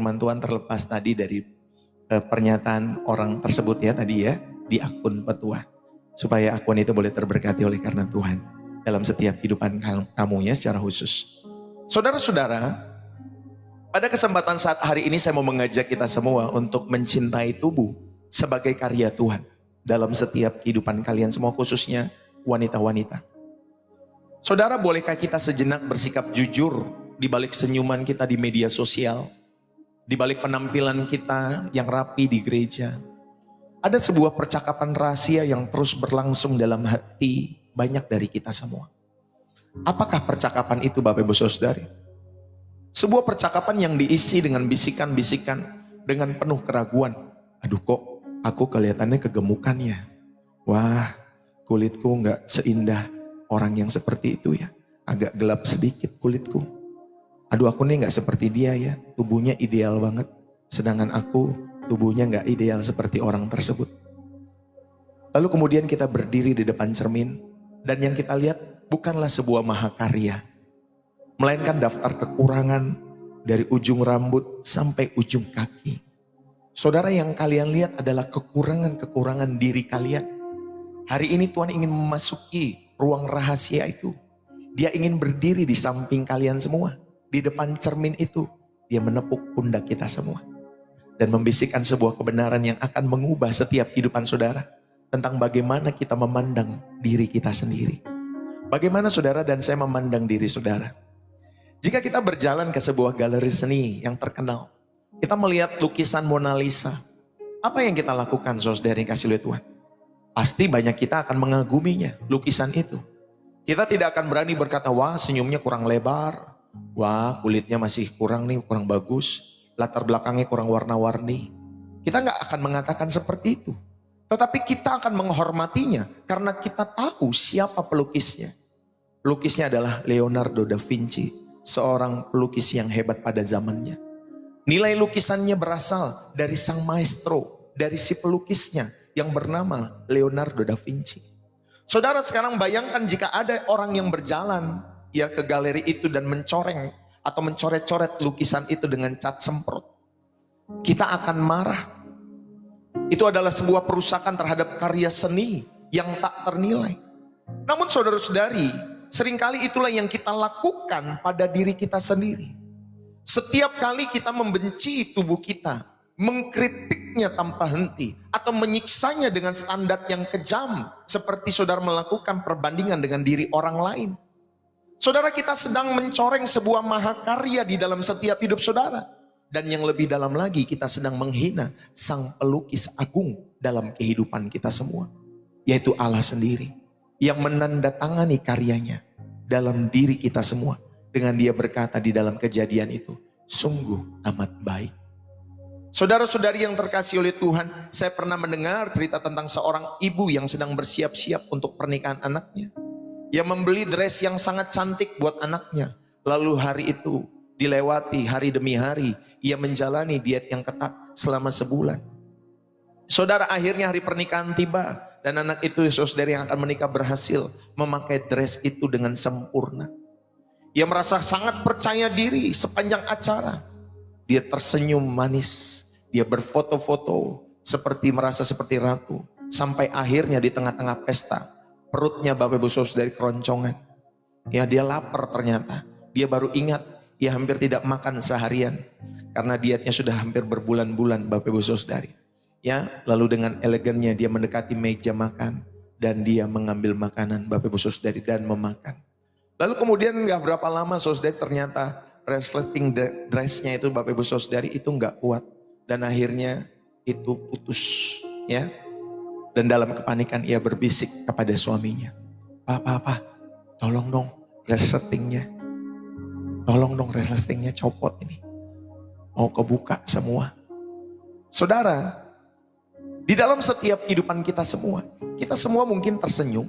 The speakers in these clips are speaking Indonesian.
Firman Tuhan terlepas tadi dari pernyataan orang tersebut ya tadi ya di akun petua, supaya akun itu boleh terberkati oleh karena Tuhan dalam setiap kehidupan kamu ya secara khusus. Saudara-saudara, pada kesempatan saat hari ini saya mau mengajak kita semua untuk mencintai tubuh sebagai karya Tuhan dalam setiap kehidupan kalian semua, khususnya wanita-wanita. Saudara, bolehkah kita sejenak bersikap jujur di balik senyuman kita di media sosial, di balik penampilan kita yang rapi di gereja? Ada sebuah percakapan rahasia yang terus berlangsung dalam hati banyak dari kita semua. Apakah percakapan itu, Bapak Ibu Saudari? Sebuah percakapan yang diisi dengan bisikan-bisikan, dengan penuh keraguan. Aduh, kok aku kelihatannya kegemukan ya? Wah, kulitku nggak seindah orang yang seperti itu ya. Agak gelap sedikit kulitku. Aduh, aku nih nggak seperti dia ya. Tubuhnya ideal banget. Sedangkan aku tubuhnya nggak ideal seperti orang tersebut. Lalu kemudian kita berdiri di depan cermin. Dan yang kita lihat bukanlah sebuah mahakarya, melainkan daftar kekurangan dari ujung rambut sampai ujung kaki. Saudara, yang kalian lihat adalah kekurangan-kekurangan diri kalian. Hari ini Tuhan ingin memasuki ruang rahasia itu. Dia ingin berdiri di samping kalian semua. Di depan cermin itu, dia menepuk pundak kita semua. Dan membisikkan sebuah kebenaran yang akan mengubah setiap kehidupan saudara. Tentang bagaimana kita memandang diri kita sendiri. Bagaimana saudara dan saya memandang diri saudara. Jika kita berjalan ke sebuah galeri seni yang terkenal, kita melihat lukisan Mona Lisa. Apa yang kita lakukan, saudara yang kasih oleh Tuhan? Pasti banyak kita akan mengaguminya, lukisan itu. Kita tidak akan berani berkata, wah senyumnya kurang lebar, wah kulitnya masih kurang nih, kurang bagus, latar belakangnya kurang warna-warni. Kita nggak akan mengatakan seperti itu. Tetapi kita akan menghormatinya karena kita tahu siapa pelukisnya. Pelukisnya adalah Leonardo da Vinci, seorang pelukis yang hebat pada zamannya. Nilai lukisannya berasal dari sang maestro, dari si pelukisnya yang bernama Leonardo da Vinci. Saudara, sekarang bayangkan jika ada orang yang berjalan ya ke galeri itu dan mencoreng atau mencoret-coret lukisan itu dengan cat semprot. Kita akan marah. Itu adalah sebuah perusakan terhadap karya seni yang tak ternilai. Namun saudara-saudari, seringkali itulah yang kita lakukan pada diri kita sendiri. Setiap kali kita membenci tubuh kita, mengkritiknya tanpa henti, atau menyiksanya dengan standar yang kejam, seperti saudara melakukan perbandingan dengan diri orang lain. Saudara, kita sedang mencoreng sebuah mahakarya di dalam setiap hidup saudara. Dan yang lebih dalam lagi, kita sedang menghina sang pelukis agung dalam kehidupan kita semua. Yaitu Allah sendiri, yang menandatangani karyanya dalam diri kita semua. Dengan dia berkata di dalam Kejadian itu, sungguh amat baik. Saudara-saudari yang terkasih oleh Tuhan, saya pernah mendengar cerita tentang seorang ibu yang sedang bersiap-siap untuk pernikahan anaknya. Ia membeli dress yang sangat cantik buat anaknya. Lalu hari itu dilewati hari demi hari, ia menjalani diet yang ketat selama sebulan. Saudara, akhirnya hari pernikahan tiba. Dan anak itu, saudara yang akan menikah, berhasil memakai dress itu dengan sempurna. Ia merasa sangat percaya diri sepanjang acara. Dia tersenyum manis, dia berfoto-foto seperti merasa seperti ratu. Sampai akhirnya di tengah-tengah pesta, perutnya Bapak Ibu Saudari keroncongan. Ya, dia lapar ternyata. Dia baru ingat, dia hampir tidak makan seharian. Karena dietnya sudah hampir berbulan-bulan Bapak Ibu Saudari. Ya, lalu dengan elegannya dia mendekati meja makan. Dan dia mengambil makanan Bapak Ibu Saudari dan memakan. Lalu kemudian gak berapa lama saudari, ternyata resleting dressnya itu Bapak Ibu Saudari itu gak kuat. Dan akhirnya itu putus. Ya. Dan dalam kepanikan ia berbisik kepada suaminya. Pak, tolong dong resletingnya. Tolong dong resletingnya copot ini. Mau kebuka semua. Saudara, di dalam setiap kehidupan kita semua mungkin tersenyum.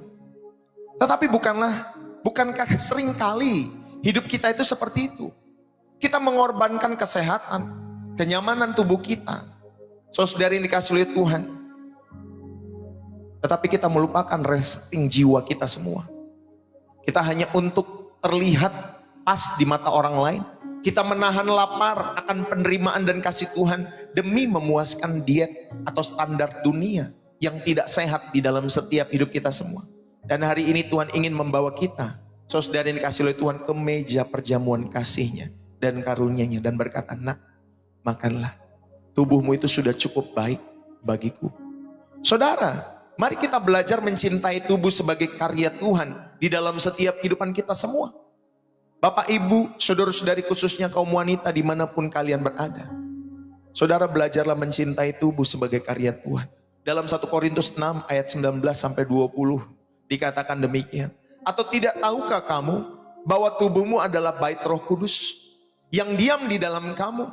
Tetapi bukankah seringkali hidup kita itu seperti itu? Kita mengorbankan kesehatan, kenyamanan tubuh kita. Saudara yang dikasih oleh Tuhan. Tetapi kita melupakan resting jiwa kita semua. Kita hanya untuk terlihat pas di mata orang lain. Kita menahan lapar akan penerimaan dan kasih Tuhan demi memuaskan diet atau standar dunia yang tidak sehat di dalam setiap hidup kita semua. Dan hari ini Tuhan ingin membawa kita, saudara yang dikasih oleh Tuhan, ke meja perjamuan kasih-Nya dan karunia-Nya, dan berkata, nak, makanlah, tubuhmu itu sudah cukup baik bagiku. Saudara, mari kita belajar mencintai tubuh sebagai karya Tuhan di dalam setiap kehidupan kita semua. Bapak, Ibu, saudara-saudari, khususnya kaum wanita dimanapun kalian berada, saudara belajarlah mencintai tubuh sebagai karya Tuhan. Dalam 1 Korintus 6 ayat 19 sampai 20 dikatakan demikian. Atau tidak tahukah kamu bahwa tubuhmu adalah bait Roh Kudus yang diam di dalam kamu,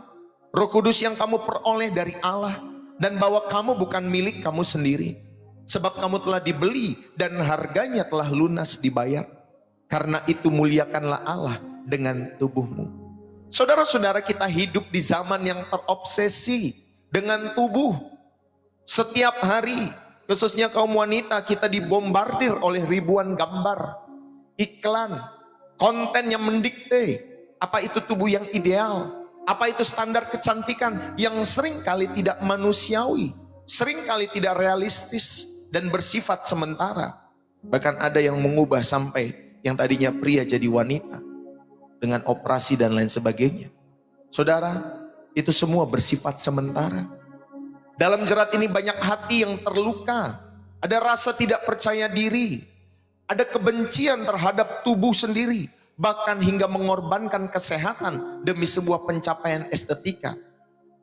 Roh Kudus yang kamu peroleh dari Allah, dan bahwa kamu bukan milik kamu sendiri, sebab kamu telah dibeli dan harganya telah lunas dibayar. Karena itu muliakanlah Allah dengan tubuhmu. Saudara-saudara, kita hidup di zaman yang terobsesi dengan tubuh. Setiap hari, khususnya kaum wanita, kita dibombardir oleh ribuan gambar, iklan, konten yang mendikte apa itu tubuh yang ideal, apa itu standar kecantikan yang seringkali tidak manusiawi, seringkali tidak realistis dan bersifat sementara. Bahkan ada yang mengubah sampai yang tadinya pria jadi wanita dengan operasi dan lain sebagainya. Saudara, itu semua bersifat sementara. Dalam jerat ini banyak hati yang terluka, ada rasa tidak percaya diri, ada kebencian terhadap tubuh sendiri, bahkan hingga mengorbankan kesehatan demi sebuah pencapaian estetika.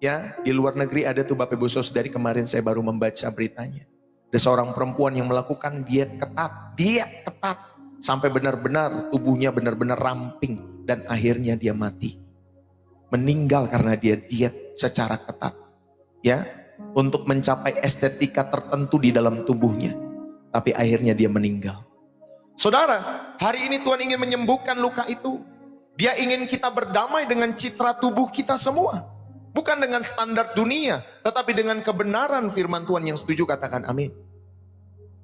Ya, di luar negeri ada tuh Bapak Ibu Saudari, kemarin saya baru membaca beritanya. Ada seorang perempuan yang melakukan diet ketat, sampai benar-benar tubuhnya benar-benar ramping, dan akhirnya dia mati. Meninggal karena dia diet secara ketat. Ya, untuk mencapai estetika tertentu di dalam tubuhnya. Tapi akhirnya dia meninggal. Saudara, hari ini Tuhan ingin menyembuhkan luka itu. Dia ingin kita berdamai dengan citra tubuh kita semua. Bukan dengan standar dunia, tetapi dengan kebenaran firman Tuhan yang setuju. Katakan amin.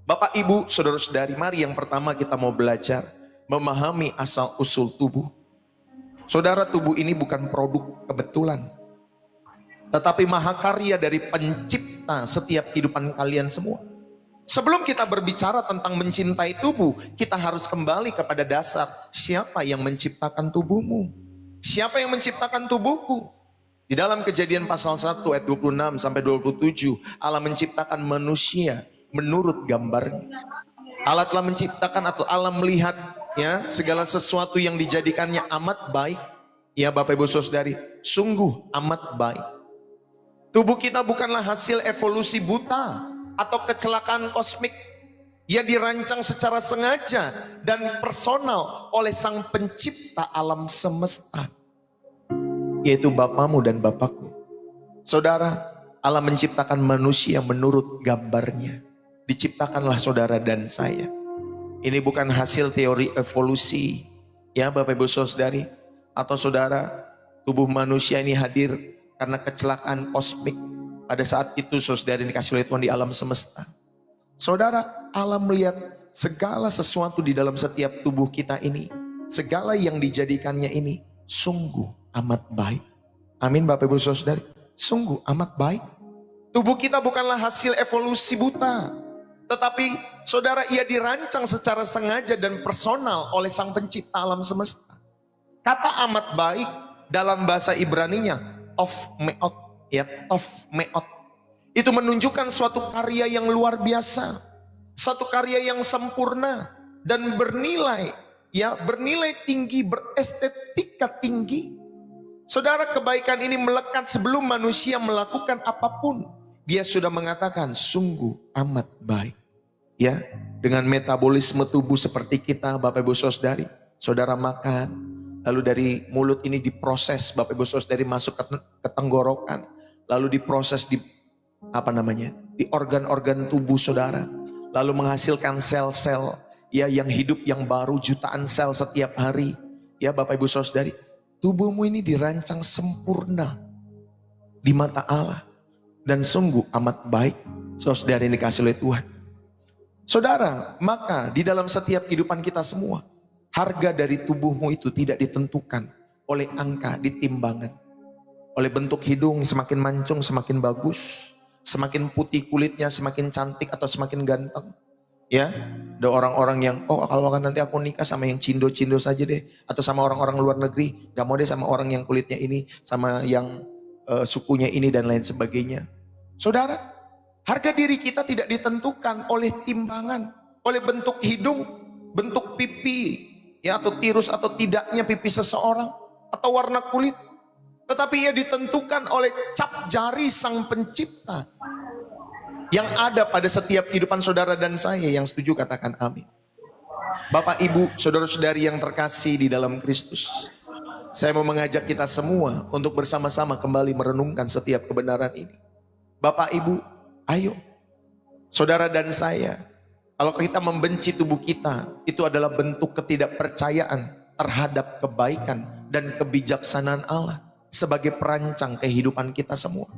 Bapak, Ibu, saudara-saudari, mari yang pertama kita mau belajar memahami asal-usul tubuh. Saudara, tubuh ini bukan produk kebetulan, tetapi mahakarya dari pencipta setiap kehidupan kalian semua. Sebelum kita berbicara tentang mencintai tubuh, kita harus kembali kepada dasar. Siapa yang menciptakan tubuhmu? Siapa yang menciptakan tubuhku? Di dalam Kejadian pasal 1 ayat 26 sampai 27, Allah menciptakan manusia menurut gambarnya. Allah telah menciptakan atau Allah melihat ya segala sesuatu yang dijadikannya amat baik. Ya Bapak Ibu Saudari, sungguh amat baik. Tubuh kita bukanlah hasil evolusi buta atau kecelakaan kosmik. Ia dirancang secara sengaja dan personal oleh Sang Pencipta alam semesta, yaitu Bapamu dan Bapakku. Saudara, Allah menciptakan manusia menurut gambarnya. Diciptakanlah saudara dan saya. Ini bukan hasil teori evolusi, ya Bapak Ibu Saudari, atau saudara, tubuh manusia ini hadir karena kecelakaan kosmik. Pada saat itu saudara dikasih oleh Tuhan di alam semesta. Saudara, Allah melihat segala sesuatu di dalam setiap tubuh kita ini, segala yang dijadikannya ini sungguh amat baik. Amin Bapak Ibu Saudari, sungguh amat baik. Tubuh kita bukanlah hasil evolusi buta, tetapi saudara, ia dirancang secara sengaja dan personal oleh Sang Pencipta alam semesta. Kata amat baik dalam bahasa Ibraninya tov meot, ya tov meot. Itu menunjukkan suatu karya yang luar biasa, satu karya yang sempurna dan bernilai, ya bernilai tinggi, berestetika tinggi. Saudara, kebaikan ini melekat sebelum manusia melakukan apapun. Dia sudah mengatakan sungguh amat baik. Ya, dengan metabolisme tubuh seperti kita, Bapak Ibu Saudari, saudara makan, lalu dari mulut ini diproses, Bapak Ibu Saudari, masuk ke tenggorokan, lalu diproses di di organ-organ tubuh saudara, lalu menghasilkan sel-sel ya yang hidup yang baru, jutaan sel setiap hari. Ya Bapak Ibu Saudari, tubuhmu ini dirancang sempurna di mata Allah dan sungguh amat baik. Saudara ini dikasih oleh Tuhan. Saudara, maka di dalam setiap kehidupan kita semua, harga dari tubuhmu itu tidak ditentukan oleh angka di timbangan. Oleh bentuk hidung semakin mancung semakin bagus, semakin putih kulitnya semakin cantik atau semakin ganteng. Ya, ada orang-orang yang kalau kan nanti aku nikah sama yang cindo-cindo saja deh, atau sama orang-orang luar negeri, gak mau deh sama orang yang kulitnya ini, sama yang sukunya ini dan lain sebagainya. Saudara, harga diri kita tidak ditentukan oleh timbangan, oleh bentuk hidung, bentuk pipi, ya, atau tirus atau tidaknya pipi seseorang, atau warna kulit. Tetapi ia ditentukan oleh cap jari Sang Pencipta yang ada pada setiap kehidupan saudara dan saya. Yang setuju katakan amin. Bapak, Ibu, saudara-saudari yang terkasih di dalam Kristus, saya mau mengajak kita semua untuk bersama-sama kembali merenungkan setiap kebenaran ini. Bapak, Ibu, ayo, saudara dan saya, kalau kita membenci tubuh kita, itu adalah bentuk ketidakpercayaan terhadap kebaikan dan kebijaksanaan Allah sebagai perancang kehidupan kita semua.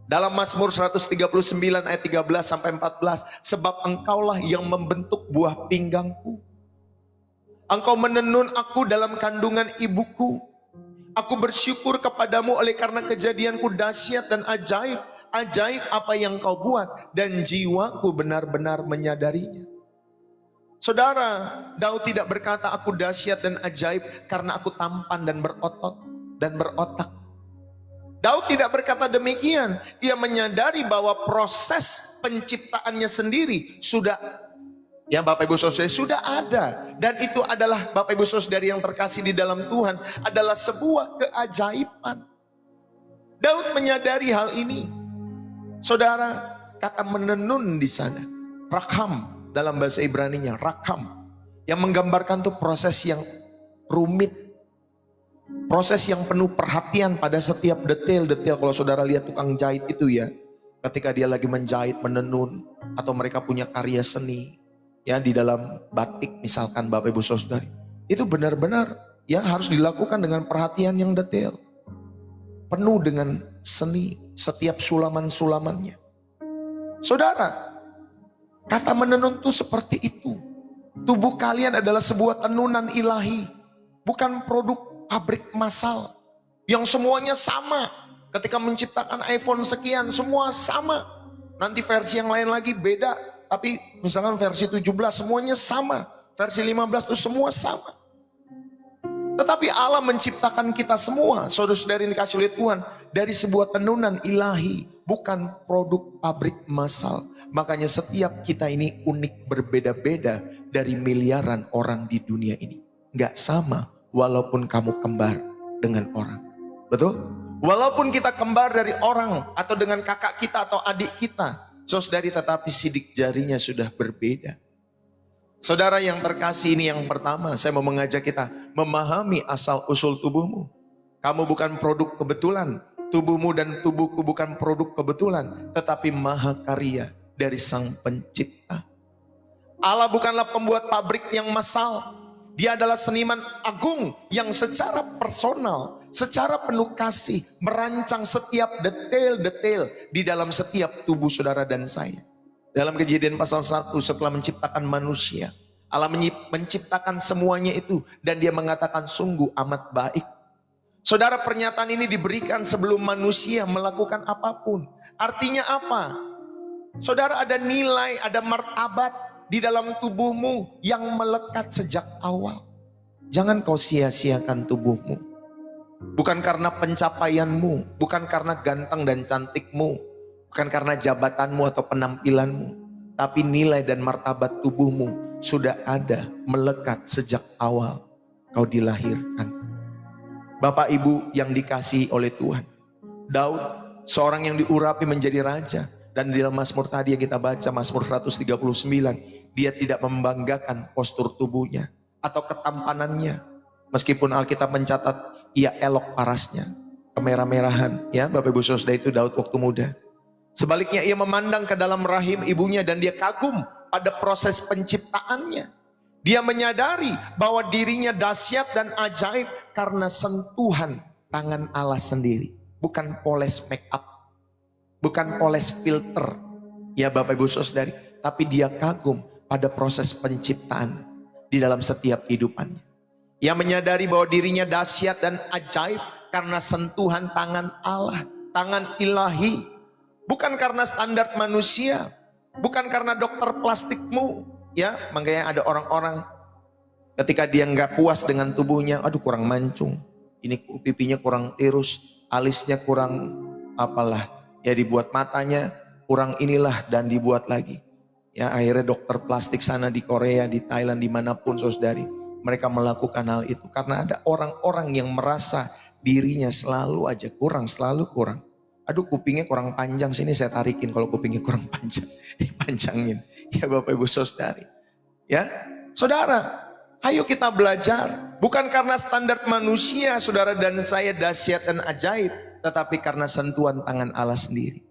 Dalam Mazmur 139 ayat 13 sampai 14, sebab engkaulah yang membentuk buah pinggangku. Engkau menenun aku dalam kandungan ibuku. Aku bersyukur kepadamu oleh karena kejadianku dahsyat dan ajaib. Ajaib apa yang kau buat, dan jiwaku benar-benar menyadarinya. Saudara, Daud tidak berkata aku dahsyat dan ajaib karena aku tampan dan berotot dan berotak. Daud tidak berkata demikian. Ia menyadari bahwa proses penciptaannya sendiri sudah, ya Bapak Ibu Saudara, sudah ada. Dan itu adalah, Bapak Ibu Saudara yang terkasih di dalam Tuhan, adalah sebuah keajaiban. Daud menyadari hal ini. Saudara, kata menenun di sana, rakham dalam bahasa Ibraninya, rakham, yang menggambarkan tuh proses yang rumit, proses yang penuh perhatian pada setiap detail-detail. Kalau saudara lihat tukang jahit itu ya, ketika dia lagi menjahit, menenun, atau mereka punya karya seni, ya di dalam batik misalkan Bapak Ibu Saudari, itu benar-benar ya harus dilakukan dengan perhatian yang detail, penuh dengan seni setiap sulaman-sulamannya. Saudara, kata menenun itu seperti itu. Tubuh kalian adalah sebuah tenunan ilahi, bukan produk pabrik massal yang semuanya sama. Ketika menciptakan iPhone sekian, semua sama. Nanti versi yang lain lagi beda, tapi misalkan versi 17 semuanya sama, versi 15 itu semua sama. Tetapi Allah menciptakan kita semua, saudara-saudari yang dikasih oleh Tuhan, dari sebuah tenunan ilahi, bukan produk pabrik massal. Makanya setiap kita ini unik, berbeda-beda dari miliaran orang di dunia ini. Nggak sama walaupun kamu kembar dengan orang. Betul? Walaupun kita kembar dari orang, atau dengan kakak kita atau adik kita, saudari, tetapi sidik jarinya sudah berbeda. Saudara yang terkasih, ini yang pertama, saya mau mengajak kita memahami asal usul tubuhmu. Kamu bukan produk kebetulan. Tubuhmu dan tubuhku bukan produk kebetulan, tetapi mahakarya dari Sang Pencipta. Allah bukanlah pembuat pabrik yang massal. Dia adalah seniman agung yang secara personal, secara penuh kasih, merancang setiap detail-detail di dalam setiap tubuh saudara dan saya. Dalam Kejadian pasal 1, setelah menciptakan manusia, Allah menciptakan semuanya itu, dan dia mengatakan sungguh amat baik. Saudara, pernyataan ini diberikan sebelum manusia melakukan apapun. Artinya apa? Saudara, ada nilai, ada martabat di dalam tubuhmu yang melekat sejak awal. Jangan kau sia-siakan tubuhmu. Bukan karena pencapaianmu, bukan karena ganteng dan cantikmu, bukan karena jabatanmu atau penampilanmu, tapi nilai dan martabat tubuhmu sudah ada, melekat sejak awal kau dilahirkan. Bapak Ibu yang dikasihi oleh Tuhan, Daud seorang yang diurapi menjadi raja. Dan di dalam Mazmur tadi yang kita baca, Mazmur 139, dia tidak membanggakan postur tubuhnya atau ketampanannya. Meskipun Alkitab mencatat ia elok parasnya, kemerah-merahan, ya Bapak Ibu Saudara, itu Daud waktu muda. Sebaliknya ia memandang ke dalam rahim ibunya dan dia kagum pada proses penciptaannya. Dia menyadari bahwa dirinya dahsyat dan ajaib karena sentuhan tangan Allah sendiri, bukan poles make up, bukan poles filter, ya Bapak Ibu Saudari, tapi dia kagum pada proses penciptaan di dalam setiap kehidupannya. Ia menyadari bahwa dirinya dahsyat dan ajaib karena sentuhan tangan Allah, tangan ilahi. Bukan karena standar manusia, bukan karena dokter plastikmu. Ya, makanya ada orang-orang ketika dia nggak puas dengan tubuhnya, aduh kurang mancung, ini pipinya kurang tirus, alisnya kurang apalah, ya dibuat matanya kurang inilah dan dibuat lagi. Ya akhirnya dokter plastik sana di Korea, di Thailand, dimanapun saudari, mereka melakukan hal itu karena ada orang-orang yang merasa dirinya selalu aja kurang, selalu kurang. Aduh kupingnya kurang panjang, sini saya tarikin kalau kupingnya kurang panjang, dipanjangin. Ya Bapak Ibu saudari. Ya, saudara, ayo kita belajar. Bukan karena standar manusia, saudara dan saya dahsyat dan ajaib, tetapi karena sentuhan tangan Allah sendiri.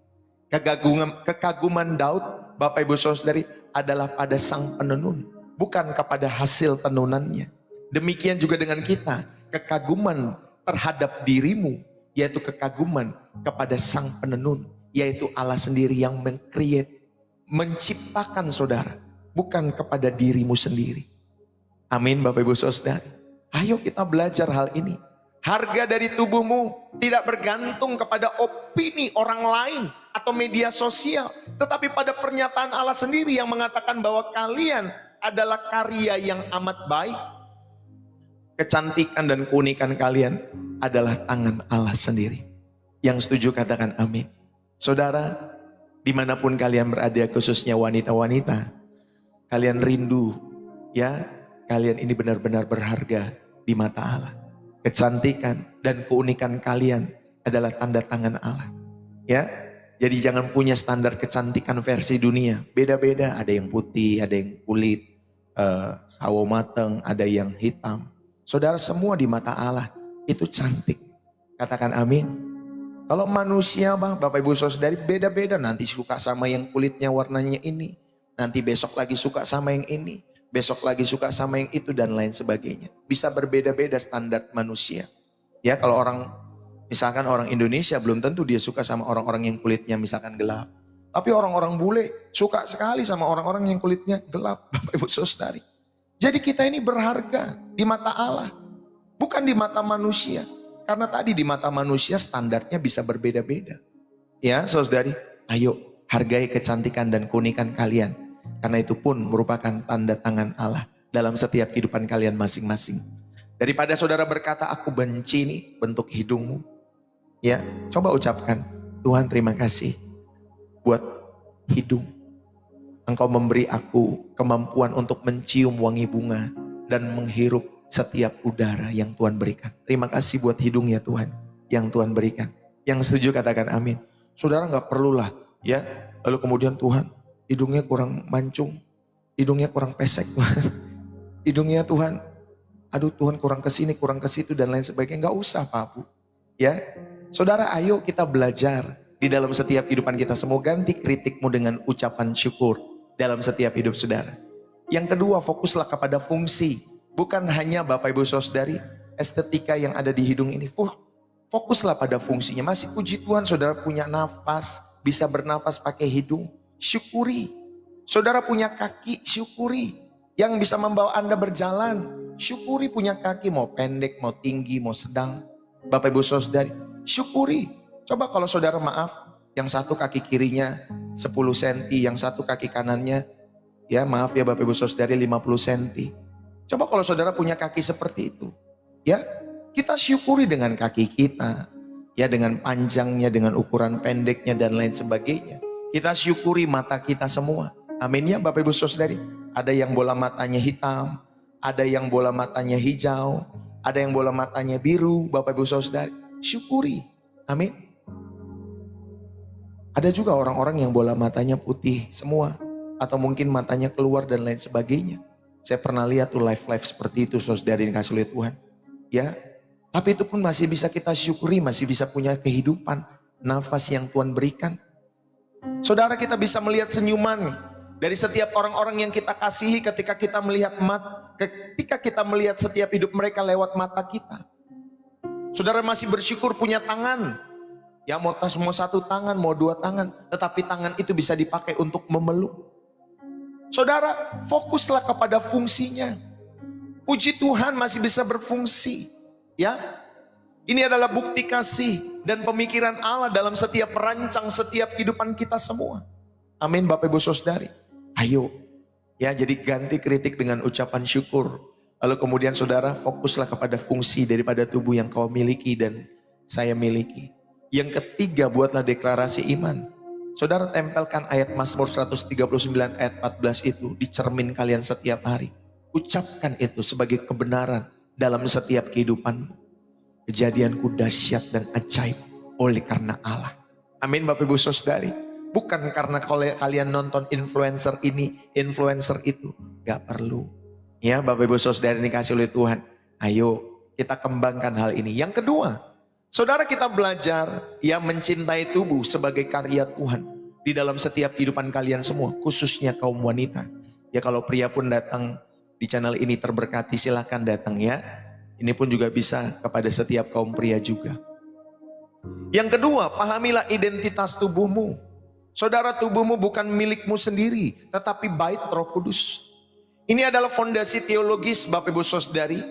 Kekaguman Daud, Bapak Ibu saudari, adalah pada sang penenun, bukan kepada hasil tenunannya. Demikian juga dengan kita, kekaguman terhadap dirimu, yaitu kekaguman kepada sang penenun, yaitu Allah sendiri yang meng-create, menciptakan saudara, bukan kepada dirimu sendiri. Amin Bapak Ibu saudari. Ayo kita belajar hal ini. Harga dari tubuhmu tidak bergantung kepada opini orang lain atau media sosial, tetapi pada pernyataan Allah sendiri yang mengatakan bahwa kalian adalah karya yang amat baik. Kecantikan dan keunikan kalian adalah tangan Allah sendiri. Yang setuju katakan amin. Saudara, dimanapun kalian berada, khususnya wanita-wanita, kalian rindu, ya, kalian ini benar-benar berharga di mata Allah. Kecantikan dan keunikan kalian adalah tanda tangan Allah. Ya, jadi jangan punya standar kecantikan versi dunia. Beda-beda, ada yang putih, ada yang kulit sawo mateng, ada yang hitam. Saudara, semua di mata Allah itu cantik. Katakan amin. Kalau manusia Bapak Ibu saudari beda-beda, nanti suka sama yang kulitnya warnanya ini, nanti besok lagi suka sama yang ini, besok lagi suka sama yang itu dan lain sebagainya. Bisa berbeda-beda standar manusia. Ya, kalau orang misalkan orang Indonesia belum tentu dia suka sama orang-orang yang kulitnya misalkan gelap. Tapi orang-orang bule suka sekali sama orang-orang yang kulitnya gelap, Bapak Ibu saudari. Jadi kita ini berharga di mata Allah, bukan di mata manusia. Karena tadi di mata manusia standarnya bisa berbeda-beda. Ya saudari, ayo hargai kecantikan dan keunikan kalian. Karena itu pun merupakan tanda tangan Allah dalam setiap kehidupan kalian masing-masing. Daripada saudara berkata, aku benci nih bentuk hidungmu. Ya, coba ucapkan, Tuhan terima kasih buat hidung. Engkau memberi aku kemampuan untuk mencium wangi bunga dan menghirup setiap udara yang Tuhan berikan. Terima kasih buat hidung ya Tuhan yang Tuhan berikan. Yang setuju katakan amin. Saudara nggak perlulah ya. Lalu kemudian Tuhan hidungnya kurang mancung, hidungnya kurang pesek Tuhan. Hidungnya Tuhan, aduh Tuhan kurang kesini, kurang ke situ dan lain sebagainya. Nggak usah Pak Bu. Ya, saudara ayo kita belajar di dalam setiap kehidupan kita. Semua ganti kritikmu dengan ucapan syukur dalam setiap hidup saudara. Yang kedua, fokuslah kepada fungsi. Bukan hanya Bapak Ibu saudari estetika yang ada di hidung ini. Fokuslah pada fungsinya. Masih puji Tuhan saudara punya nafas, bisa bernafas pakai hidung. Syukuri. Saudara punya kaki, syukuri. Yang bisa membawa Anda berjalan, syukuri punya kaki. Mau pendek, mau tinggi, mau sedang. Bapak Ibu saudari, syukuri. Coba kalau saudara maaf, yang satu kaki kirinya 10 cm, yang satu kaki kanannya, ya maaf ya Bapak Ibu saudari 50 cm. Coba kalau saudara punya kaki seperti itu, ya kita syukuri dengan kaki kita, ya dengan panjangnya, dengan ukuran pendeknya dan lain sebagainya. Kita syukuri mata kita semua, amin ya Bapak Ibu saudari. Ada yang bola matanya hitam, ada yang bola matanya hijau, ada yang bola matanya biru, Bapak Ibu saudari. Syukuri, amin. Ada juga orang-orang yang bola matanya putih semua, atau mungkin matanya keluar dan lain sebagainya. Saya pernah lihat tuh live-live seperti itu saudari dikasih oleh Tuhan. Ya, tapi itu pun masih bisa kita syukuri, masih bisa punya kehidupan, nafas yang Tuhan berikan. Saudara, kita bisa melihat senyuman dari setiap orang-orang yang kita kasihi ketika kita melihat ketika kita melihat setiap hidup mereka lewat mata kita. Saudara masih bersyukur punya tangan. Ya mau satu tangan, mau dua tangan, tetapi tangan itu bisa dipakai untuk memeluk. Saudara, fokuslah kepada fungsinya. Puji Tuhan masih bisa berfungsi. Ya, ini adalah bukti kasih dan pemikiran Allah dalam setiap merancang setiap kehidupan kita semua. Amin Bapak Ibu Saudari. Ayo, ya jadi ganti kritik dengan ucapan syukur. Lalu kemudian saudara fokuslah kepada fungsi daripada tubuh yang kau miliki dan saya miliki. Yang ketiga, buatlah deklarasi iman. Saudara tempelkan ayat Mazmur 139 ayat 14 itu di cermin kalian setiap hari. Ucapkan itu sebagai kebenaran dalam setiap kehidupanmu. Kejadianku dahsyat dan ajaib oleh karena Allah. Amin Bapak Ibu Saudari. Bukan karena kalian nonton influencer ini, influencer itu. Gak perlu. Ya Bapak Ibu Saudari dikasih oleh Tuhan. Ayo kita kembangkan hal ini. Yang kedua, saudara kita belajar ya mencintai tubuh sebagai karya Tuhan. Di dalam setiap kehidupan kalian semua. Khususnya kaum wanita. Ya kalau pria pun datang di channel ini terberkati, silahkan datang ya. Ini pun juga bisa kepada setiap kaum pria juga. Yang kedua, pahamilah identitas tubuhmu. Saudara, tubuhmu bukan milikmu sendiri, tetapi bait Roh Kudus. Ini adalah fondasi teologis Bapak Ibu Saudari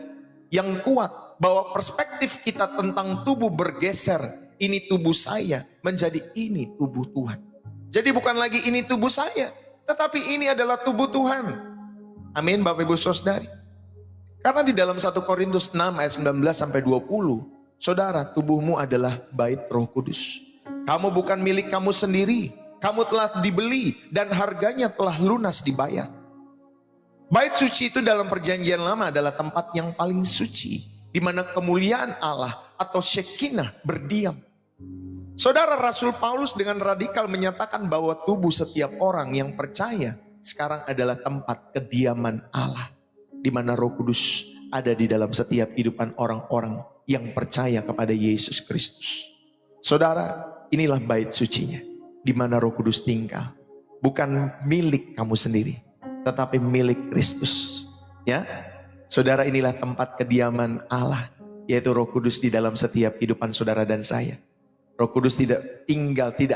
yang kuat bahwa perspektif kita tentang tubuh bergeser. Ini tubuh saya menjadi ini tubuh Tuhan. Jadi bukan lagi ini tubuh saya, tetapi ini adalah tubuh Tuhan. Amin Bapak Ibu Saudari. Karena di dalam 1 Korintus 6 ayat 19 sampai 20, saudara, tubuhmu adalah bait Roh Kudus. Kamu bukan milik kamu sendiri, kamu telah dibeli dan harganya telah lunas dibayar. Bait suci itu dalam perjanjian lama adalah tempat yang paling suci, di mana kemuliaan Allah atau Shekinah berdiam. Saudara, Rasul Paulus dengan radikal menyatakan bahwa tubuh setiap orang yang percaya sekarang adalah tempat kediaman Allah, di mana Roh Kudus ada di dalam setiap kehidupan orang-orang yang percaya kepada Yesus Kristus. Saudara, inilah bait sucinya, di mana Roh Kudus tinggal. Bukan milik kamu sendiri, tetapi milik Kristus. Ya, saudara, inilah tempat kediaman Allah, yaitu Roh Kudus di dalam setiap kehidupan saudara dan saya. Roh Kudus tidak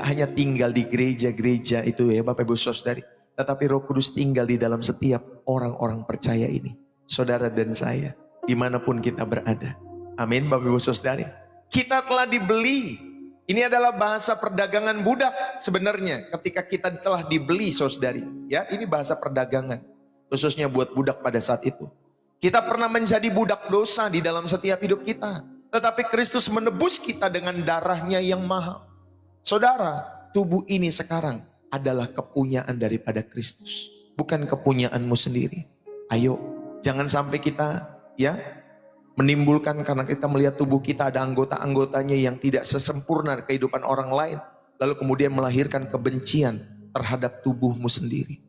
hanya tinggal di gereja-gereja itu ya Bapak Ibu Saudari, tetapi Roh Kudus tinggal di dalam setiap orang-orang percaya ini, saudara dan saya, dimanapun kita berada. Amin Bapak Ibu Saudari. Kita telah dibeli. Ini adalah bahasa perdagangan budak sebenarnya. Ketika kita telah dibeli saudari, ya ini bahasa perdagangan, khususnya buat budak pada saat itu. Kita pernah menjadi budak dosa di dalam setiap hidup kita, tetapi Kristus menebus kita dengan darahnya yang mahal. Saudara, tubuh ini sekarang adalah kepunyaan daripada Kristus, bukan kepunyaanmu sendiri. Ayo, jangan sampai kita ya menimbulkan karena kita melihat tubuh kita ada anggota-anggotanya yang tidak sesempurna kehidupan orang lain, lalu kemudian melahirkan kebencian terhadap tubuhmu sendiri.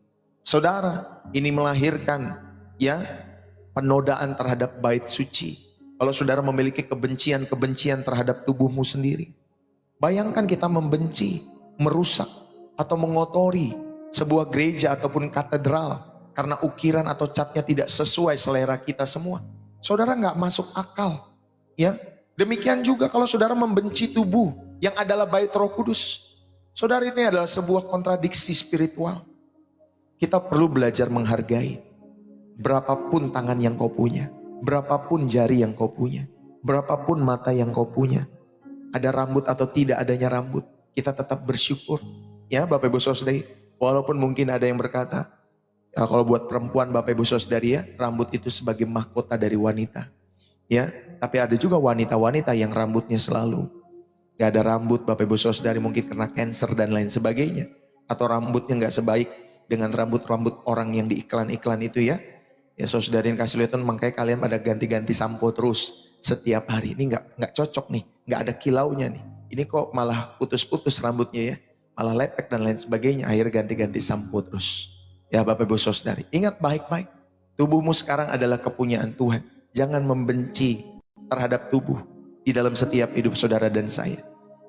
Saudara, ini melahirkan ya penodaan terhadap bait suci. Kalau saudara memiliki kebencian terhadap tubuhmu sendiri, bayangkan kita membenci, merusak, atau mengotori sebuah gereja ataupun katedral karena ukiran atau catnya tidak sesuai selera kita semua. Saudara nggak masuk akal. Ya, demikian juga kalau saudara membenci tubuh yang adalah bait Roh Kudus. Saudara, ini adalah sebuah kontradiksi spiritual. Kita perlu belajar menghargai. Berapapun tangan yang kau punya, berapapun jari yang kau punya, berapapun mata yang kau punya, ada rambut atau tidak adanya rambut, kita tetap bersyukur. Ya Bapak Ibu Saudari, walaupun mungkin ada yang berkata, ya, kalau buat perempuan Bapak Ibu Saudari ya, rambut itu sebagai mahkota dari wanita. Ya, tapi ada juga wanita-wanita yang rambutnya selalu gak ada rambut Bapak Ibu Saudari, mungkin kena cancer dan lain sebagainya, atau rambutnya gak sebaik dengan rambut-rambut orang yang di iklan-iklan itu ya. Ya saudara yang kasih lihat, makanya kalian pada ganti-ganti sampo terus setiap hari. Ini nggak cocok nih, nggak ada kilaunya nih. Ini kok malah putus-putus rambutnya ya, malah lepek dan lain sebagainya. Akhirnya ganti-ganti sampo terus. Ya Bapak Ibu Saudari, ingat baik-baik. Tubuhmu sekarang adalah kepunyaan Tuhan. Jangan membenci terhadap tubuh di dalam setiap hidup saudara dan saya.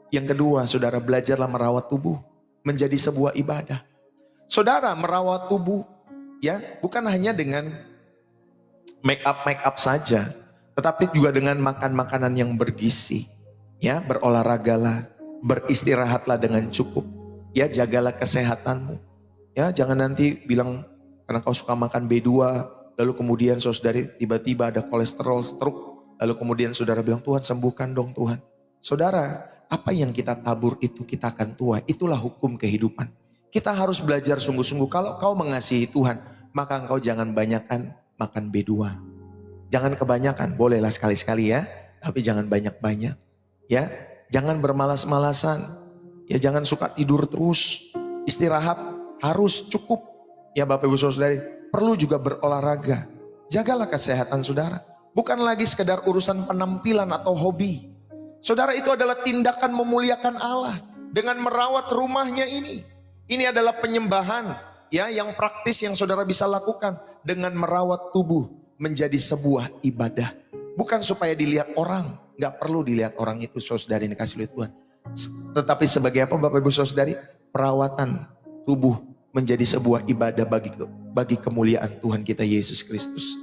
Yang kedua, saudara belajarlah merawat tubuh menjadi sebuah ibadah. Saudara merawat tubuh ya bukan hanya dengan make up saja, tetapi juga dengan makan makanan yang bergizi. Ya, berolahragalah, beristirahatlah dengan cukup. Ya, jagalah kesehatanmu. Ya, jangan nanti bilang karena kau suka makan B2, lalu kemudian saudari tiba-tiba ada kolesterol, stroke, lalu kemudian saudara bilang, Tuhan sembuhkan dong Tuhan. Saudara, apa yang kita tabur itu kita akan tua. Itulah hukum kehidupan. Kita harus belajar sungguh-sungguh. Kalau kau mengasihi Tuhan, maka engkau jangan banyakkan makan B2. Jangan kebanyakan, bolehlah sekali-sekali ya, tapi jangan banyak-banyak. Ya, jangan bermalas-malasan. Ya, jangan suka tidur terus. Istirahat harus cukup. Ya Bapak Ibu Saudari, perlu juga berolahraga. Jagalah kesehatan saudara. Bukan lagi sekedar urusan penampilan atau hobi. Saudara, itu adalah tindakan memuliakan Allah dengan merawat rumahnya ini. Ini adalah penyembahan ya yang praktis yang saudara bisa lakukan dengan merawat tubuh menjadi sebuah ibadah. Bukan supaya dilihat orang, nggak perlu dilihat orang itu saudari dikasih oleh Tuhan. Tetapi sebagai apa Bapak Ibu Saudari? Perawatan tubuh menjadi sebuah ibadah bagi kemuliaan Tuhan kita Yesus Kristus.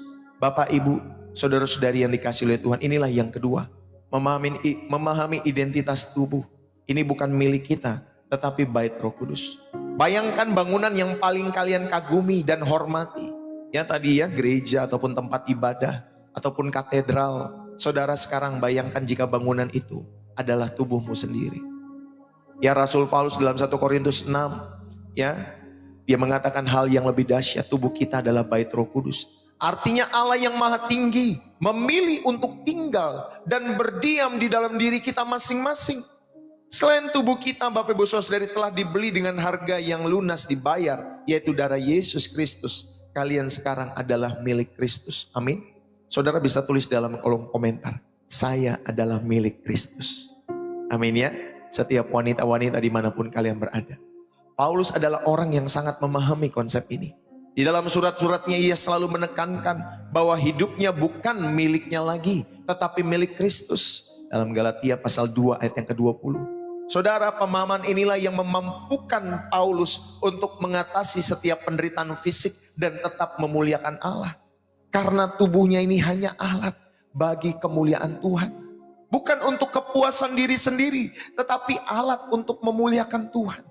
Bapak Ibu, saudara-saudari yang dikasih oleh Tuhan, inilah yang kedua. Memahami identitas tubuh. Ini bukan milik kita, tetapi bait Roh Kudus. Bayangkan bangunan yang paling kalian kagumi dan hormati. Ya tadi ya, gereja ataupun tempat ibadah, ataupun katedral. Saudara sekarang bayangkan jika bangunan itu adalah tubuhmu sendiri. Ya Rasul Paulus dalam 1 Korintus 6, ya, dia mengatakan hal yang lebih dahsyat, tubuh kita adalah bait Roh Kudus. Artinya Allah yang maha tinggi memilih untuk tinggal dan berdiam di dalam diri kita masing-masing. Selain tubuh kita Bapak Ibu Saudari telah dibeli dengan harga yang lunas dibayar, yaitu darah Yesus Kristus. Kalian sekarang adalah milik Kristus. Amin. Saudara bisa tulis dalam kolom komentar, saya adalah milik Kristus. Amin ya. Setiap wanita-wanita dimanapun kalian berada. Paulus adalah orang yang sangat memahami konsep ini. Di dalam surat-suratnya ia selalu menekankan bahwa hidupnya bukan miliknya lagi, tetapi milik Kristus. Dalam Galatia pasal 2 ayat yang ke-20. Saudara, pemahaman inilah yang memampukan Paulus untuk mengatasi setiap penderitaan fisik dan tetap memuliakan Allah. Karena tubuhnya ini hanya alat bagi kemuliaan Tuhan. Bukan untuk kepuasan diri sendiri, tetapi alat untuk memuliakan Tuhan.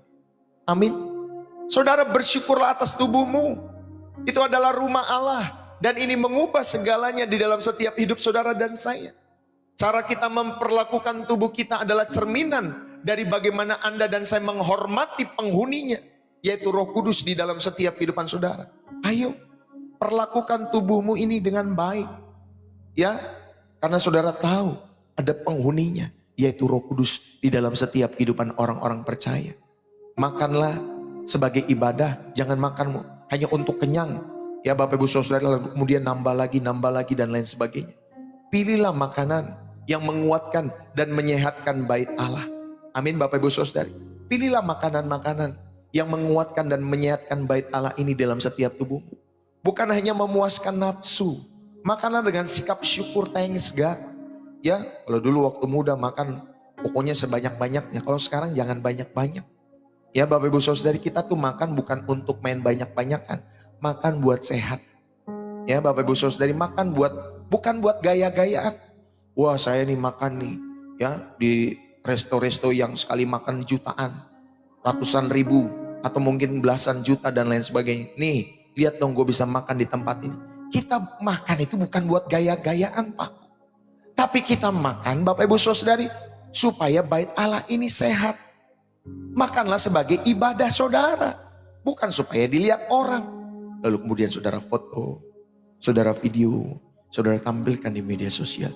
Amin. Saudara, bersyukurlah atas tubuhmu. Itu adalah rumah Allah. Dan ini mengubah segalanya di dalam setiap hidup saudara dan saya. Cara kita memperlakukan tubuh kita adalah cerminan dari bagaimana Anda dan saya menghormati penghuninya, yaitu Roh Kudus di dalam setiap kehidupan saudara. Ayo, perlakukan tubuhmu ini dengan baik. Ya, karena saudara tahu ada penghuninya, yaitu Roh Kudus di dalam setiap kehidupan orang-orang percaya. Makanlah sebagai ibadah, jangan makan hanya untuk kenyang. Ya Bapak Ibu Saudara, kemudian nambah lagi dan lain sebagainya. Pilihlah makanan yang menguatkan dan menyehatkan bait Allah. Amin Bapak Ibu Saudari. Pilihlah makanan-makanan yang menguatkan dan menyehatkan bait Allah ini dalam setiap tubuhmu. Bukan hanya memuaskan nafsu. Makanlah dengan sikap syukur, thanks God. Ya, kalau dulu waktu muda makan pokoknya sebanyak-banyaknya. Kalau sekarang jangan banyak-banyak. Ya Bapak Ibu Saudari, kita tuh makan bukan untuk main banyak-banyakan. Makan buat sehat. Ya Bapak Ibu Saudari, makan bukan buat gaya-gayaan. Wah saya nih makan nih ya di resto-resto yang sekali makan jutaan, ratusan ribu, atau mungkin belasan juta dan lain sebagainya. Nih lihat dong gue bisa makan di tempat ini. Kita makan itu bukan buat gaya-gayaan Pak. Tapi kita makan Bapak Ibu Saudari supaya bait Allah ini sehat. Makanlah sebagai ibadah saudara. Bukan supaya dilihat orang. Lalu kemudian saudara foto, saudara video, saudara tampilkan di media sosial.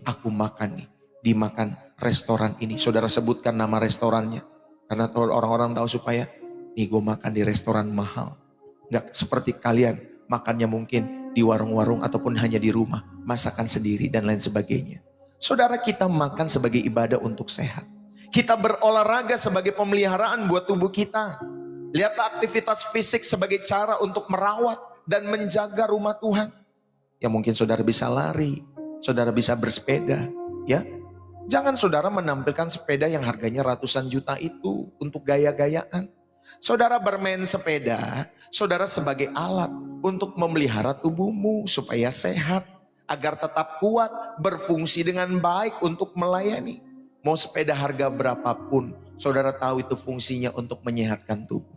Aku makan nih, dimakan restoran ini. Saudara sebutkan nama restorannya. Karena orang-orang tahu supaya, nih gue makan di restoran mahal. Gak seperti kalian, makannya mungkin di warung-warung ataupun hanya di rumah. Masakan sendiri dan lain sebagainya. Saudara, kita makan sebagai ibadah untuk sehat. Kita berolahraga sebagai pemeliharaan buat tubuh kita. Lihatlah aktivitas fisik sebagai cara untuk merawat dan menjaga rumah Tuhan. Ya mungkin saudara bisa lari. Saudara bisa bersepeda, ya. Jangan saudara menampilkan sepeda yang harganya ratusan juta itu untuk gaya-gayaan. Saudara bermain sepeda, saudara sebagai alat untuk memelihara tubuhmu supaya sehat, agar tetap kuat, berfungsi dengan baik untuk melayani. Mau sepeda harga berapapun, saudara tahu itu fungsinya untuk menyehatkan tubuh.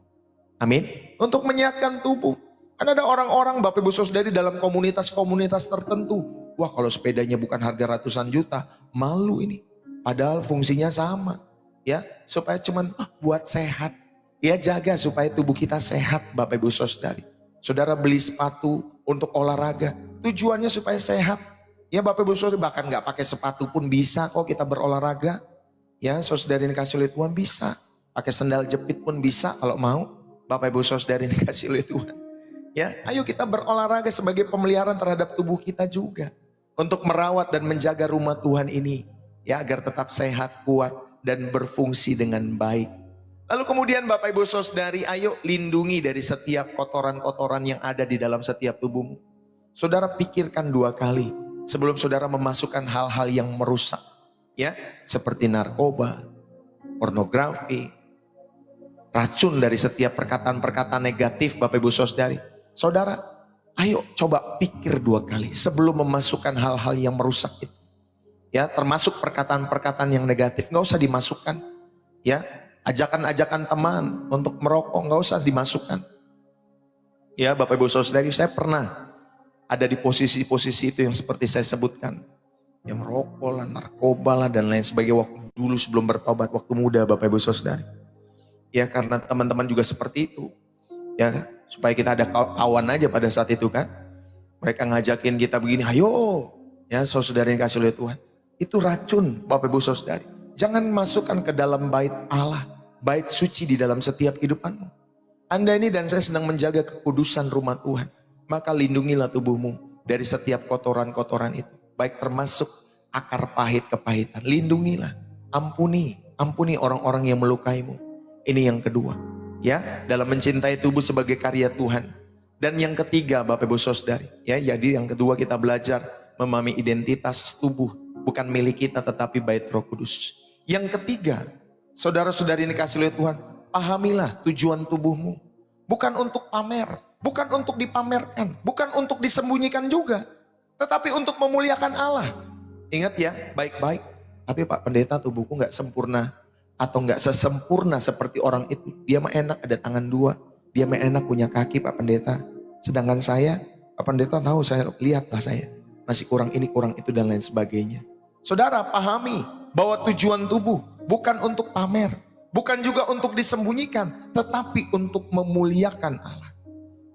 Amin. Untuk menyehatkan tubuh. Kan ada orang-orang Bapak Ibu Saudari dalam komunitas-komunitas tertentu. Wah kalau sepedanya bukan harga ratusan juta, malu ini. Padahal fungsinya sama. Ya, supaya cuman buat sehat. Ya jaga supaya tubuh kita sehat Bapak Ibu Saudari. Saudara beli sepatu untuk olahraga, tujuannya supaya sehat. Ya Bapak Ibu Saudari bahkan nggak pakai sepatu pun bisa kok kita berolahraga. Ya saudari yang dikasih oleh Tuhan bisa. Pakai sandal jepit pun bisa kalau mau. Bapak Ibu Saudari yang dikasih oleh Tuhan. Ya, ayo kita berolahraga sebagai pemeliharaan terhadap tubuh kita juga. Untuk merawat dan menjaga rumah Tuhan ini. Ya, agar tetap sehat, kuat, dan berfungsi dengan baik. Lalu kemudian Bapak Ibu Saudari, ayo lindungi dari setiap kotoran-kotoran yang ada di dalam setiap tubuhmu. Saudara pikirkan 2 kali sebelum saudara memasukkan hal-hal yang merusak. Ya, seperti narkoba, pornografi, racun dari setiap perkataan-perkataan negatif Bapak Ibu Saudari. Saudara, ayo coba pikir 2 kali sebelum memasukkan hal-hal yang merusak itu. Ya, termasuk perkataan-perkataan yang negatif, nggak usah dimasukkan. Ya, ajakan-ajakan teman untuk merokok nggak usah dimasukkan. Ya, Bapak Ibu Saudari, saya pernah ada di posisi-posisi itu yang seperti saya sebutkan, yang merokok lah, narkoba lah, dan lain sebagainya waktu dulu sebelum bertobat, waktu muda Bapak Ibu Saudari. Ya, karena teman-teman juga seperti itu. Ya, supaya kita ada kawan aja pada saat itu kan. Mereka ngajakin kita begini, ayo. Ya, saudara yang kasih oleh Tuhan. Itu racun Bapak Ibu Saudari. Jangan masukkan ke dalam bait Allah, bait suci di dalam setiap kehidupanmu. Anda ini dan saya sedang menjaga kekudusan rumah Tuhan. Maka lindungilah tubuhmu dari setiap kotoran-kotoran itu. Baik termasuk akar pahit kepahitan. Lindungilah, ampuni orang-orang yang melukaimu. Ini yang kedua. Ya, dalam mencintai tubuh sebagai karya Tuhan. Dan yang ketiga Bapak Ibu Saudari, ya, jadi yang kedua kita belajar memahami identitas tubuh bukan milik kita tetapi bait Roh Kudus. Yang ketiga, saudara-saudari yang dikasihi oleh Tuhan, pahamilah tujuan tubuhmu. Bukan untuk pamer, bukan untuk dipamerkan, bukan untuk disembunyikan juga, tetapi untuk memuliakan Allah. Ingat ya, baik-baik. Tapi Pak Pendeta, tubuhku nggak sempurna. Atau nggak sesempurna seperti orang itu. Dia mah enak ada tangan 2, dia mah enak punya kaki Pak Pendeta. Sedangkan saya, Pak Pendeta tahu, saya lihatlah saya masih kurang ini, kurang itu, dan lain sebagainya. Saudara pahami bahwa tujuan tubuh bukan untuk pamer, bukan juga untuk disembunyikan, tetapi untuk memuliakan Allah.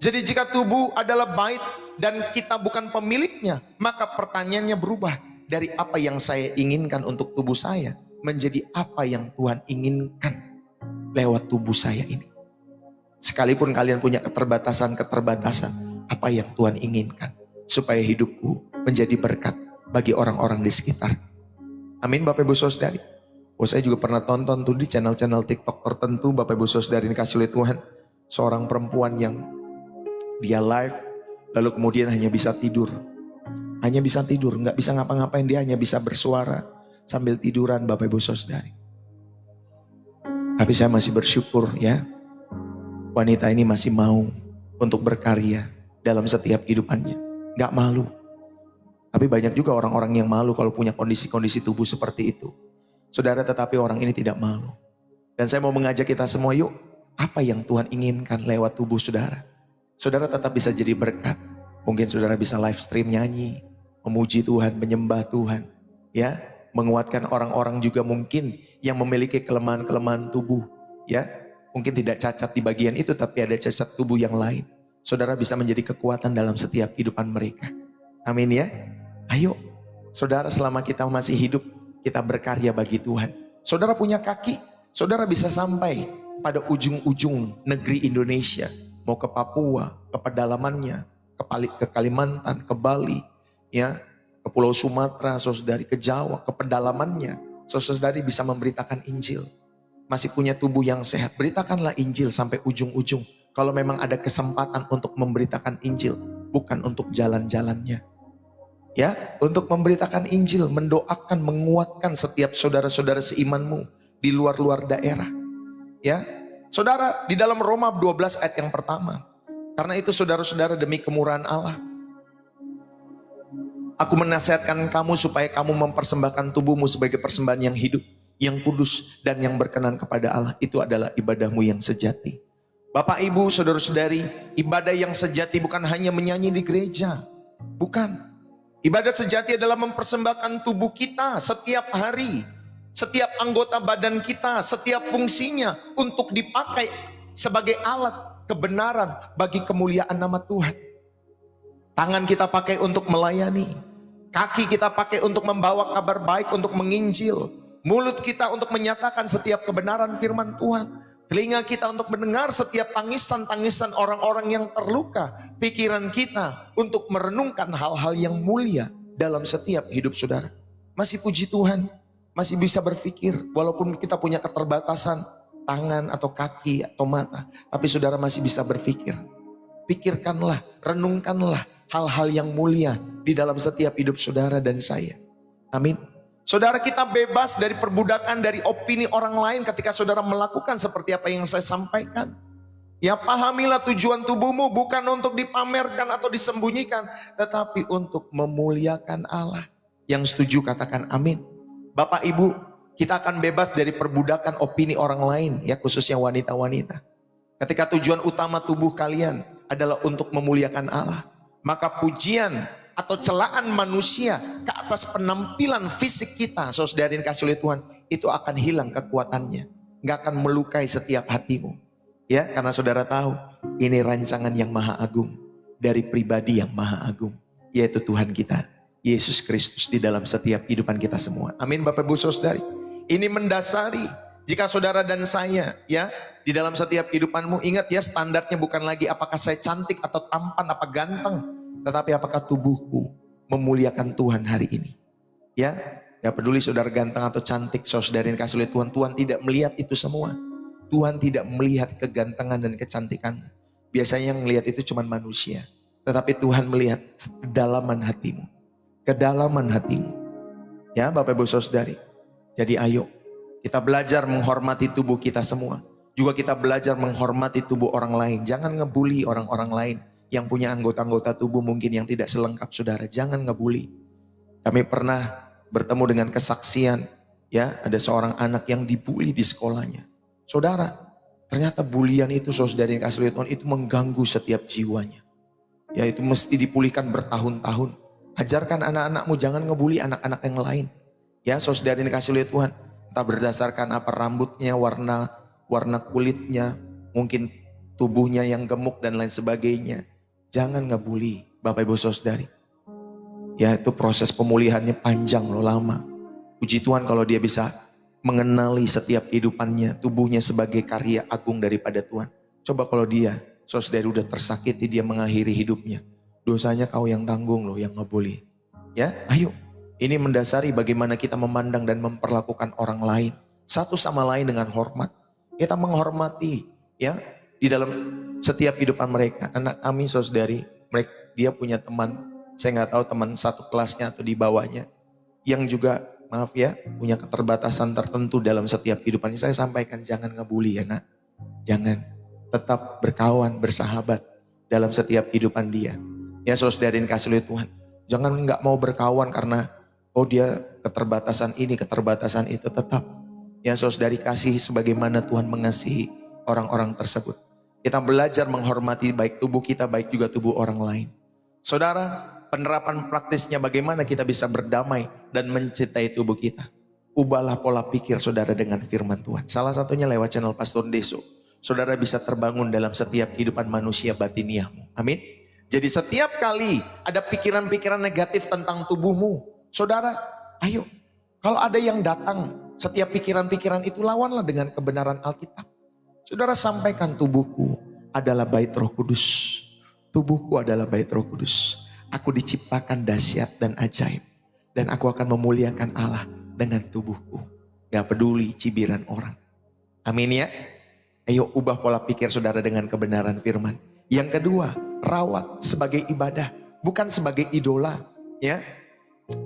Jadi jika tubuh adalah bait dan kita bukan pemiliknya, maka pertanyaannya berubah dari apa yang saya inginkan untuk tubuh saya menjadi apa yang Tuhan inginkan lewat tubuh saya ini. Sekalipun kalian punya keterbatasan, apa yang Tuhan inginkan supaya hidupku menjadi berkat bagi orang-orang di sekitar. Amin Bapak Ibu Saudari. Saya juga pernah tonton tuh di channel-channel TikTok tertentu Bapak Ibu Saudari dikasih oleh Tuhan, seorang perempuan yang dia live lalu kemudian hanya bisa tidur, nggak bisa ngapa-ngapain, dia hanya bisa bersuara sambil tiduran Bapak Ibu Saudari. Tapi saya masih bersyukur ya, wanita ini masih mau untuk berkarya dalam setiap kehidupannya. Gak malu. Tapi banyak juga orang-orang yang malu kalau punya kondisi-kondisi tubuh seperti itu. Saudara, tetapi orang ini tidak malu. Dan saya mau mengajak kita semua, yuk, apa yang Tuhan inginkan lewat tubuh saudara? Saudara tetap bisa jadi berkat. Mungkin saudara bisa live stream nyanyi, memuji Tuhan, menyembah Tuhan. Ya, menguatkan orang-orang juga mungkin yang memiliki kelemahan-kelemahan tubuh, ya, mungkin tidak cacat di bagian itu tapi ada cacat tubuh yang lain. Saudara bisa menjadi kekuatan dalam setiap kehidupan mereka. Amin ya. Ayo saudara, selama kita masih hidup kita berkarya bagi Tuhan. Saudara punya kaki, saudara bisa sampai pada ujung-ujung negeri Indonesia, mau ke Papua, ke pedalamannya, ke Kalimantan, ke Bali, ya, ke Pulau Sumatera, saudari, ke Jawa, ke pedalamannya, saudari bisa memberitakan Injil. Masih punya tubuh yang sehat, beritakanlah Injil sampai ujung-ujung. Kalau memang ada kesempatan untuk memberitakan Injil, bukan untuk jalan-jalannya. Ya, untuk memberitakan Injil, mendoakan, menguatkan setiap saudara-saudara seimanmu di luar-luar daerah. Ya, saudara, di dalam Roma 12 ayat yang pertama. Karena itu saudara-saudara, demi kemurahan Allah, aku menasihatkan kamu supaya kamu mempersembahkan tubuhmu sebagai persembahan yang hidup, yang kudus, dan yang berkenan kepada Allah. Itu adalah ibadahmu yang sejati. Bapak, Ibu, saudara-saudari, ibadah yang sejati bukan hanya menyanyi di gereja. Bukan. Ibadah sejati adalah mempersembahkan tubuh kita setiap hari, setiap anggota badan kita, setiap fungsinya untuk dipakai sebagai alat kebenaran bagi kemuliaan nama Tuhan. Tangan kita pakai untuk melayani, kaki kita pakai untuk membawa kabar baik, untuk menginjil, mulut kita untuk menyatakan setiap kebenaran firman Tuhan, telinga kita untuk mendengar setiap tangisan-tangisan orang-orang yang terluka, pikiran kita untuk merenungkan hal-hal yang mulia dalam setiap hidup saudara. Masih puji Tuhan, masih bisa berpikir walaupun kita punya keterbatasan tangan atau kaki atau mata, tapi saudara masih bisa berpikir. Pikirkanlah, renungkanlah hal-hal yang mulia di dalam setiap hidup saudara dan saya. Amin. Saudara, kita bebas dari perbudakan, dari opini orang lain ketika saudara melakukan seperti apa yang saya sampaikan. Ya, pahamilah tujuan tubuhmu bukan untuk dipamerkan atau disembunyikan, tetapi untuk memuliakan Allah. Yang setuju katakan amin. Bapak, Ibu, kita akan bebas dari perbudakan opini orang lain, ya, khususnya wanita-wanita. Ketika tujuan utama tubuh kalian adalah untuk memuliakan Allah, maka pujian atau celaan manusia ke atas penampilan fisik kita, saudara yang kasih oleh Tuhan, itu akan hilang kekuatannya, nggak akan melukai setiap hatimu, ya, karena saudara tahu ini rancangan yang maha agung dari pribadi yang maha agung, yaitu Tuhan kita Yesus Kristus di dalam setiap kehidupan kita semua. Amin, Bapak Ibu Saudari. Ini mendasari jika saudara dan saya, ya, di dalam setiap kehidupanmu, ingat ya, standarnya bukan lagi apakah saya cantik atau tampan, apa ganteng, tetapi apakah tubuhku memuliakan Tuhan hari ini. Ya, gak peduli saudara ganteng atau cantik, saudara yang kasih oleh Tuhan, Tuhan tidak melihat itu semua. Tuhan tidak melihat kegantengan dan kecantikan. Biasanya yang melihat itu cuma manusia, tetapi Tuhan melihat kedalaman hatimu. Kedalaman hatimu. Ya, Bapak Ibu Saudari. Jadi ayo kita belajar menghormati tubuh kita semua. Juga kita belajar menghormati tubuh orang lain. Jangan ngebully orang-orang lain yang punya anggota-anggota tubuh mungkin yang tidak selengkap saudara. Jangan ngebully. Kami pernah bertemu dengan kesaksian, ya, ada seorang anak yang dibully di sekolahnya. Saudara, ternyata bulian itu, saudara yang kasih oleh Tuhan, itu mengganggu setiap jiwanya. Ya, itu mesti dipulihkan bertahun-tahun. Ajarkan anak-anakmu jangan ngebully anak-anak yang lain. Ya, saudara yang kasih oleh Tuhan, entah berdasarkan apa rambutnya, warna kulitnya, mungkin tubuhnya yang gemuk dan lain sebagainya. Jangan ngebully, Bapak Ibu Saudari. Ya, itu proses pemulihannya panjang loh, lama. Puji Tuhan kalau dia bisa mengenali setiap kehidupannya, tubuhnya sebagai karya agung daripada Tuhan. Coba kalau dia, saudari, udah tersakiti, dia mengakhiri hidupnya. Dosanya kau yang tanggung loh, yang ngebully. Ya, ayo. Ini mendasari bagaimana kita memandang dan memperlakukan orang lain. Satu sama lain dengan hormat. Kita menghormati, ya, di dalam setiap kehidupan mereka. Anak kami, saudari, mereka, dia punya teman, saya nggak tahu teman satu kelasnya atau di bawahnya, yang juga, maaf ya, punya keterbatasan tertentu dalam setiap kehidupannya. Saya sampaikan, jangan ngebully ya nak. Jangan. Tetap berkawan, bersahabat dalam setiap kehidupan dia. Ya, saudari kasih oleh Tuhan. Jangan nggak mau berkawan karena, oh dia keterbatasan ini, keterbatasan itu. Tetap. Ya, saudari kasih sebagaimana Tuhan mengasihi orang-orang tersebut. Kita belajar menghormati baik tubuh kita, baik juga tubuh orang lain. Saudara, penerapan praktisnya bagaimana kita bisa berdamai dan mencintai tubuh kita. Ubahlah pola pikir saudara dengan firman Tuhan. Salah satunya lewat channel Pastor Deso. Saudara bisa terbangun dalam setiap kehidupan manusia batiniahmu. Amin. Jadi setiap kali ada pikiran-pikiran negatif tentang tubuhmu, saudara, ayo. Kalau ada yang datang, setiap pikiran-pikiran itu lawanlah dengan kebenaran Alkitab. Saudara, sampaikan, tubuhku adalah bait Roh Kudus. Tubuhku adalah bait Roh Kudus. Aku diciptakan dahsyat dan ajaib. Dan aku akan memuliakan Allah dengan tubuhku. Gak peduli cibiran orang. Amin ya. Ayo ubah pola pikir saudara dengan kebenaran firman. Yang kedua, rawat sebagai ibadah. Bukan sebagai idola. Ya.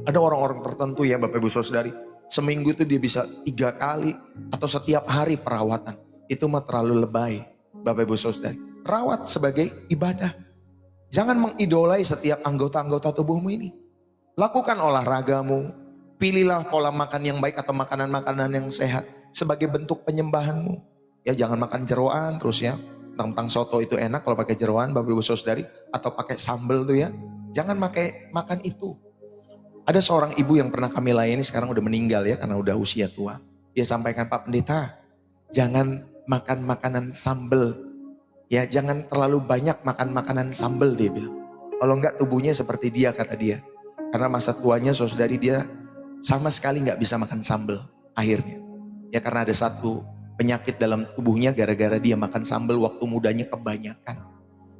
Ada orang-orang tertentu ya Bapak Ibu Saudari. Seminggu itu dia bisa 3 kali atau setiap hari perawatan. Itu mah terlalu lebay, Bapak Ibu Saudari. Rawat sebagai ibadah. Jangan mengidolai setiap anggota-anggota tubuhmu ini. Lakukan olahragamu. Pilihlah pola makan yang baik atau makanan-makanan yang sehat sebagai bentuk penyembahanmu. Ya, jangan makan jeroan terus ya. Tentang soto itu enak kalau pakai jeroan, Bapak Ibu Saudari, atau pakai sambal tuh ya. Jangan makan itu. Ada seorang ibu yang pernah kami layani, sekarang udah meninggal ya karena udah usia tua. Dia sampaikan, Pak Pendeta, jangan makan makanan sambal. Ya, jangan terlalu banyak makan makanan sambal, dia bilang. Kalau enggak tubuhnya seperti dia, kata dia. Karena masa tuanya saudari dia sama sekali nggak bisa makan sambal akhirnya. Ya karena ada satu penyakit dalam tubuhnya gara-gara dia makan sambal waktu mudanya kebanyakan.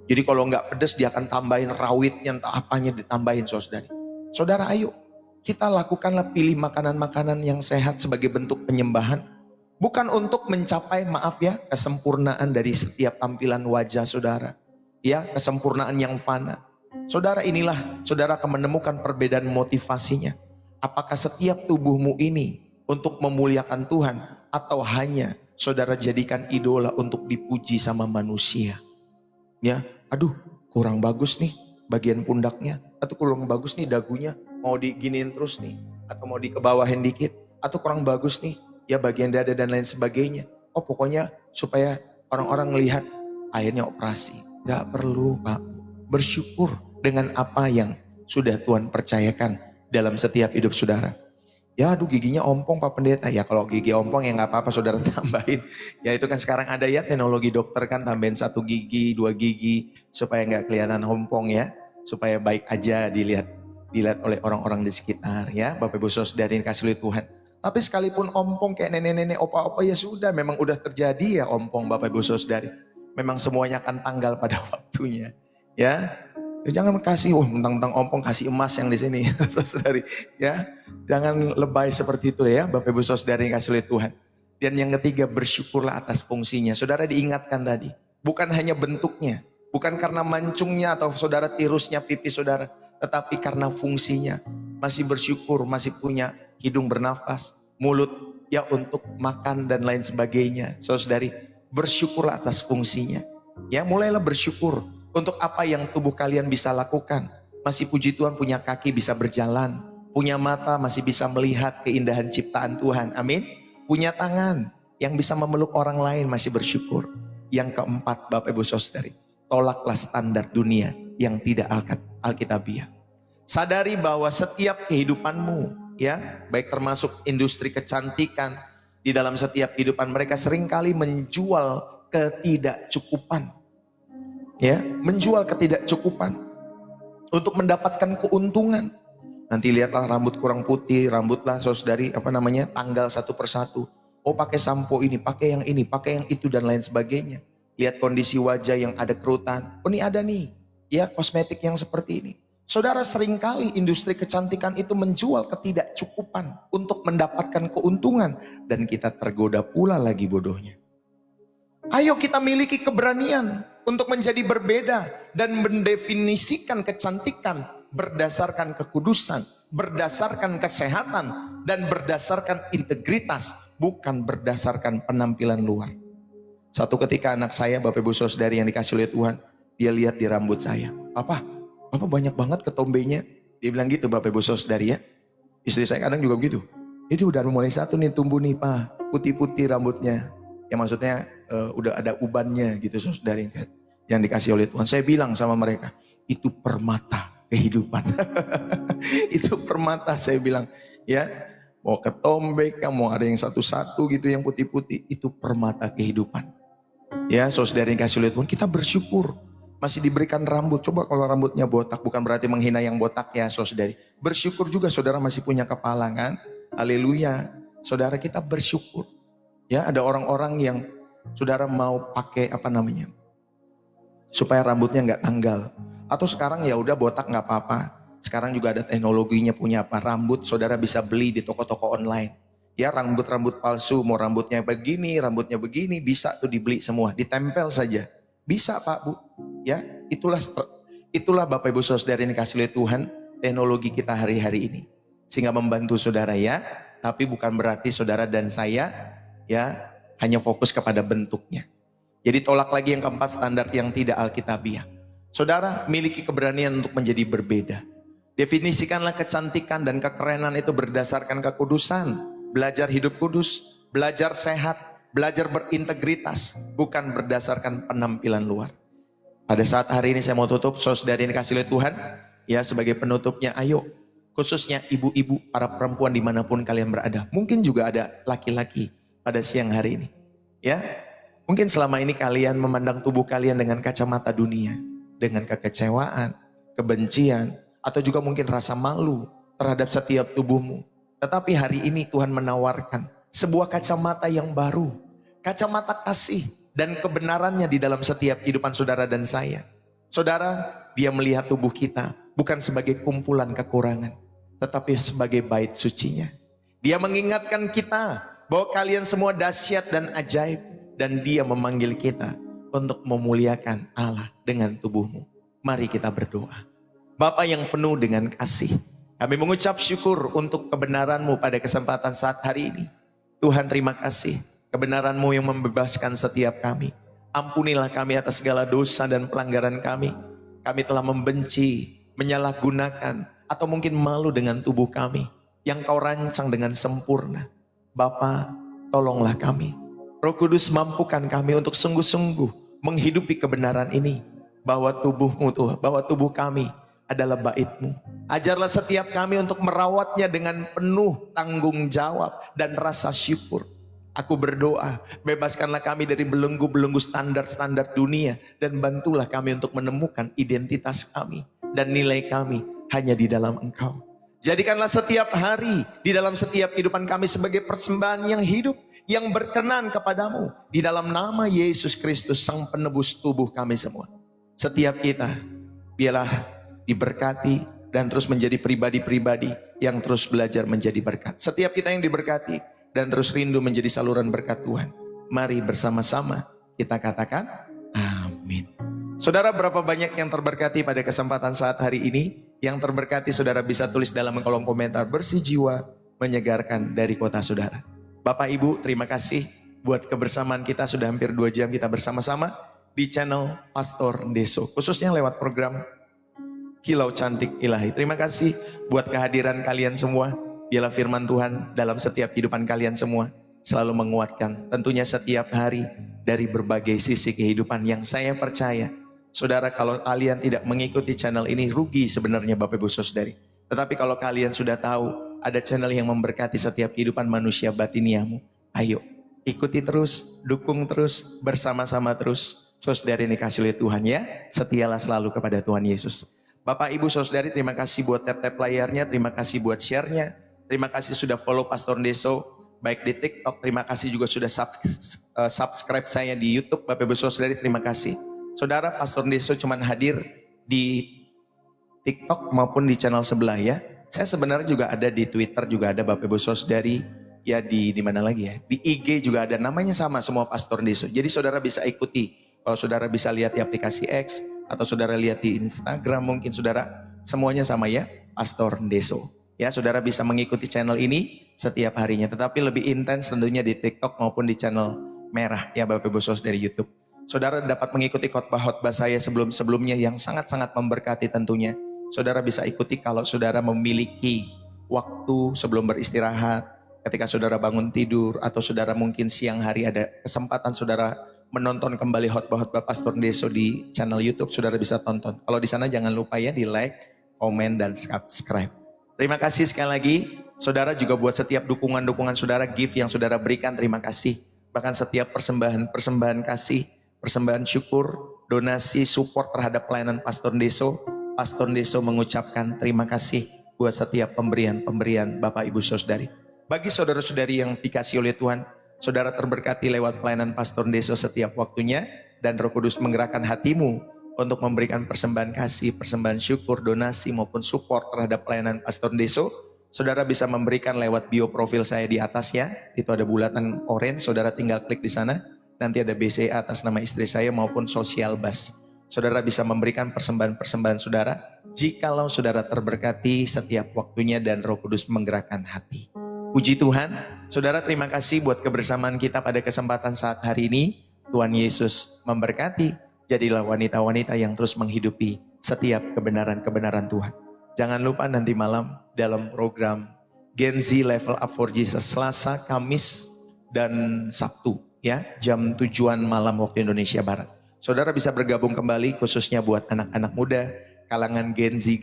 Jadi kalau nggak pedes dia akan tambahin rawitnya, entah apanya ditambahin saudari. Saudara ayo kita lakukanlah pilih makanan-makanan yang sehat sebagai bentuk penyembahan. Bukan untuk mencapai maaf ya kesempurnaan dari setiap tampilan wajah saudara. Ya kesempurnaan yang fana. Saudara inilah saudara akan menemukan perbedaan motivasinya. Apakah setiap tubuhmu ini untuk memuliakan Tuhan atau hanya saudara jadikan idola untuk dipuji sama manusia? Ya, aduh kurang bagus nih bagian pundaknya, atau kurang bagus nih dagunya, mau diginiin terus nih, atau mau dikebawahin dikit, atau kurang bagus nih ya bagian dada dan lain sebagainya. Oh pokoknya supaya orang-orang melihat, akhirnya operasi. Gak perlu Pak, bersyukur dengan apa yang sudah Tuhan percayakan dalam setiap hidup saudara. Ya aduh giginya ompong Pak Pendeta. Ya kalau gigi ompong ya gak apa-apa saudara tambahin. Ya itu kan sekarang ada ya teknologi dokter kan tambahin 1 gigi, 2 gigi. Supaya gak kelihatan ompong ya. Supaya baik aja dilihat oleh orang-orang di sekitar ya. Bapak Ibu Saudari kasih oleh Tuhan. Tapi sekalipun ompong kayak nenek-nenek opa-opa ya sudah. Memang udah terjadi ya ompong Bapak Ibu Saudari. Memang semuanya akan tanggal pada waktunya. Ya. Jangan kasih, mentang-mentang ompong kasih emas yang di sini, saudari. Ya, jangan lebay seperti itu ya, Bapak Ibu Saudari yang kasih oleh Tuhan. Dan yang ketiga, bersyukurlah atas fungsinya. Saudara diingatkan tadi, bukan hanya bentuknya, bukan karena mancungnya atau saudara tirusnya pipi saudara, tetapi karena fungsinya. Masih bersyukur, masih punya hidung bernafas, mulut ya untuk makan dan lain sebagainya. Saudari, bersyukurlah atas fungsinya. Ya, mulailah bersyukur. Untuk apa yang tubuh kalian bisa lakukan. Masih puji Tuhan punya kaki bisa berjalan. Punya mata masih bisa melihat keindahan ciptaan Tuhan. Amin. Punya tangan yang bisa memeluk orang lain masih bersyukur. Yang keempat Bapak Ibu Saudari. Tolaklah standar dunia yang tidak alkitabiah. Sadari bahwa setiap kehidupanmu ya. Baik termasuk industri kecantikan. Di dalam setiap kehidupan mereka seringkali menjual ketidakcukupan. Ya, menjual ketidakcukupan untuk mendapatkan keuntungan. Nanti lihatlah rambut kurang putih, rambutlah saudari tanggal satu persatu. Oh pakai sampo ini, pakai yang ini, pakai yang itu dan lain sebagainya. Lihat kondisi wajah yang ada kerutan. Oh ini ada nih, ya kosmetik yang seperti ini. Saudara seringkali industri kecantikan itu menjual ketidakcukupan untuk mendapatkan keuntungan dan kita tergoda pula lagi bodohnya. Ayo kita miliki keberanian untuk menjadi berbeda dan mendefinisikan kecantikan berdasarkan kekudusan, berdasarkan kesehatan, dan berdasarkan integritas, bukan berdasarkan penampilan luar. Satu ketika anak saya, Bapak Ibu Saudari yang dikasih oleh Tuhan, dia lihat di rambut saya. Papa banyak banget ketombenya. Dia bilang gitu Bapak Ibu Saudari ya. Istri saya kadang juga begitu. Itu udah mulai satu nih tumbuh nih Pak, putih-putih rambutnya. Ya maksudnya udah ada ubannya gitu saudari yang dikasih oleh Tuhan. Saya bilang sama mereka, itu permata kehidupan. Itu permata saya bilang. Ya, mau ketombek, mau ada yang satu-satu gitu yang putih-putih, itu permata kehidupan. Ya saudari yang dikasih oleh Tuhan, kita bersyukur. Masih diberikan rambut. Coba kalau rambutnya botak, bukan berarti menghina yang botak ya saudari. Bersyukur juga saudara masih punya kepala kan. Haleluya. Saudara kita bersyukur. Ya, ada orang-orang yang saudara mau pakai supaya rambutnya nggak tanggal. Atau sekarang ya udah botak nggak apa-apa. Sekarang juga ada teknologinya punya rambut saudara bisa beli di toko-toko online. Ya rambut-rambut palsu, mau rambutnya begini, bisa tuh dibeli semua, ditempel saja. Bisa Pak Bu. Ya, itulah Bapak Ibu Saudara yang dikasih oleh Tuhan teknologi kita hari-hari ini. Sehingga membantu saudara ya, tapi bukan berarti saudara dan saya ya hanya fokus kepada bentuknya. Jadi tolak lagi yang keempat, standar yang tidak alkitabiah. Saudara miliki keberanian untuk menjadi berbeda. Definisikanlah kecantikan dan kekerenan itu berdasarkan kekudusan. Belajar hidup kudus, belajar sehat, belajar berintegritas, bukan berdasarkan penampilan luar. Pada saat hari ini saya mau tutup, saudari ini kasih oleh Tuhan, ya sebagai penutupnya, ayo, khususnya ibu-ibu, para perempuan dimanapun kalian berada, mungkin juga ada laki-laki pada siang hari ini, ya, mungkin selama ini kalian memandang tubuh kalian dengan kacamata dunia, dengan kekecewaan, kebencian, atau juga mungkin rasa malu terhadap setiap tubuhmu. Tetapi hari ini Tuhan menawarkan sebuah kacamata yang baru, kacamata kasih dan kebenarannya di dalam setiap kehidupan saudara dan saya. Saudara, dia melihat tubuh kita bukan sebagai kumpulan kekurangan, tetapi sebagai bait sucinya. Dia mengingatkan kita bahwa kalian semua dahsyat dan ajaib, dan dia memanggil kita untuk memuliakan Allah dengan tubuhmu. Mari kita berdoa. Bapa yang penuh dengan kasih, kami mengucap syukur untuk kebenaran-Mu pada kesempatan saat hari ini. Tuhan, terima kasih. Kebenaran-Mu yang membebaskan setiap kami. Ampunilah kami atas segala dosa dan pelanggaran kami. Kami telah membenci, menyalahgunakan, atau mungkin malu dengan tubuh kami yang Kau rancang dengan sempurna. Bapa, tolonglah kami. Roh Kudus, mampukan kami untuk sungguh-sungguh menghidupi kebenaran ini. Bahwa tubuh-Mu, Tuhan, bahwa tubuh kami adalah bait-Mu. Ajarlah setiap kami untuk merawatnya dengan penuh tanggung jawab dan rasa syukur. Aku berdoa, bebaskanlah kami dari belenggu-belenggu standar-standar dunia, dan bantulah kami untuk menemukan identitas kami dan nilai kami hanya di dalam Engkau. Jadikanlah setiap hari di dalam setiap kehidupan kami sebagai persembahan yang hidup, yang berkenan kepadamu. Di dalam nama Yesus Kristus, Sang Penebus tubuh kami semua. Setiap kita, biarlah diberkati dan terus menjadi pribadi-pribadi yang terus belajar menjadi berkat. Setiap kita yang diberkati dan terus rindu menjadi saluran berkat Tuhan. Mari bersama-sama kita katakan amin. Saudara, berapa banyak yang terberkati pada kesempatan saat hari ini? Yang terberkati saudara bisa tulis dalam kolom komentar. Bersih jiwa menyegarkan dari kota saudara. Bapak Ibu, terima kasih buat kebersamaan kita. Sudah hampir 2 jam kita bersama-sama di channel Pastor Deso, khususnya lewat program Kilau Cantik Ilahi. Terima kasih buat kehadiran kalian semua. Biarlah firman Tuhan dalam setiap kehidupan kalian semua selalu menguatkan. Tentunya setiap hari dari berbagai sisi kehidupan yang saya percaya. Saudara, kalau kalian tidak mengikuti channel ini, rugi sebenarnya Bapak Ibu Saudari. Tetapi kalau kalian sudah tahu ada channel yang memberkati setiap kehidupan manusia batiniamu, ayo ikuti terus, dukung terus, bersama-sama terus. Saudari ini kasih oleh Tuhan ya. Setialah selalu kepada Tuhan Yesus. Bapak Ibu Saudari, terima kasih buat tap-tap layarnya, terima kasih buat share-nya. Terima kasih sudah follow Pastor Deso, baik di TikTok. Terima kasih juga sudah subscribe saya di YouTube. Bapak Ibu Saudari, terima kasih. Saudara, Pastor Deso cuma hadir di TikTok maupun di channel sebelah ya. Saya sebenarnya juga ada di Twitter, juga ada Bapak Ibu Saudari. Ya di mana lagi ya? Di IG juga ada, namanya sama semua Pastor Deso. Jadi saudara bisa ikuti. Kalau saudara bisa lihat di aplikasi X, atau saudara lihat di Instagram mungkin saudara, semuanya sama ya, Pastor Deso. Ya, saudara bisa mengikuti channel ini setiap harinya, tetapi lebih intens tentunya di TikTok maupun di channel merah ya Bapak Ibu Saudara dari YouTube. Saudara dapat mengikuti khotbah-khotbah saya sebelum-sebelumnya yang sangat-sangat memberkati tentunya. Saudara bisa ikuti kalau saudara memiliki waktu sebelum beristirahat, ketika saudara bangun tidur, atau saudara mungkin siang hari ada kesempatan saudara menonton kembali khotbah-khotbah Pastor Deso di channel YouTube, saudara bisa tonton. Kalau di sana jangan lupa ya di like, komen, dan subscribe. Terima kasih sekali lagi, saudara juga buat setiap dukungan-dukungan saudara, gift yang saudara berikan, terima kasih. Bahkan setiap persembahan kasih, persembahan syukur, donasi, support terhadap pelayanan Pastor Deso. Pastor Deso mengucapkan terima kasih buat setiap pemberian Bapak Ibu Saudari. Bagi saudara-saudari yang dikasih oleh Tuhan, saudara terberkati lewat pelayanan Pastor Deso setiap waktunya, dan Roh Kudus menggerakkan hatimu untuk memberikan persembahan kasih, persembahan syukur, donasi maupun support terhadap pelayanan Pastor Deso. Saudara bisa memberikan lewat bio profil saya di atas ya. Itu ada bulatan orange, saudara tinggal klik di sana. Nanti ada BCA atas nama istri saya maupun Social Bus. Saudara bisa memberikan persembahan-persembahan saudara jikalau saudara terberkati setiap waktunya dan Roh Kudus menggerakkan hati. Puji Tuhan, saudara, terima kasih buat kebersamaan kita pada kesempatan saat hari ini. Tuhan Yesus memberkati. Jadilah wanita-wanita yang terus menghidupi setiap kebenaran-kebenaran Tuhan. Jangan lupa nanti malam dalam program Gen Z Level Up for Jesus, Selasa, Kamis, dan Sabtu. ya, jam 7-an malam waktu Indonesia Barat. Saudara bisa bergabung kembali khususnya buat anak-anak muda, kalangan Gen Z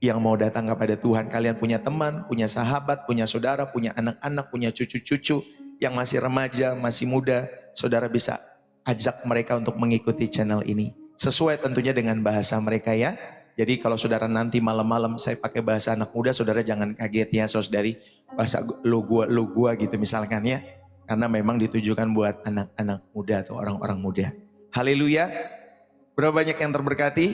yang mau datang kepada Tuhan. Kalian punya teman, punya sahabat, punya saudara, punya anak-anak, punya cucu-cucu yang masih remaja, masih muda. Saudara bisa ajak mereka untuk mengikuti channel ini. Sesuai tentunya dengan bahasa mereka ya. Jadi kalau saudara nanti malam-malam saya pakai bahasa anak muda, saudara jangan kaget ya saudari. Bahasa lu gua gitu misalkan ya. Karena memang ditujukan buat anak-anak muda atau orang-orang muda. Haleluya. Berapa banyak yang terberkati?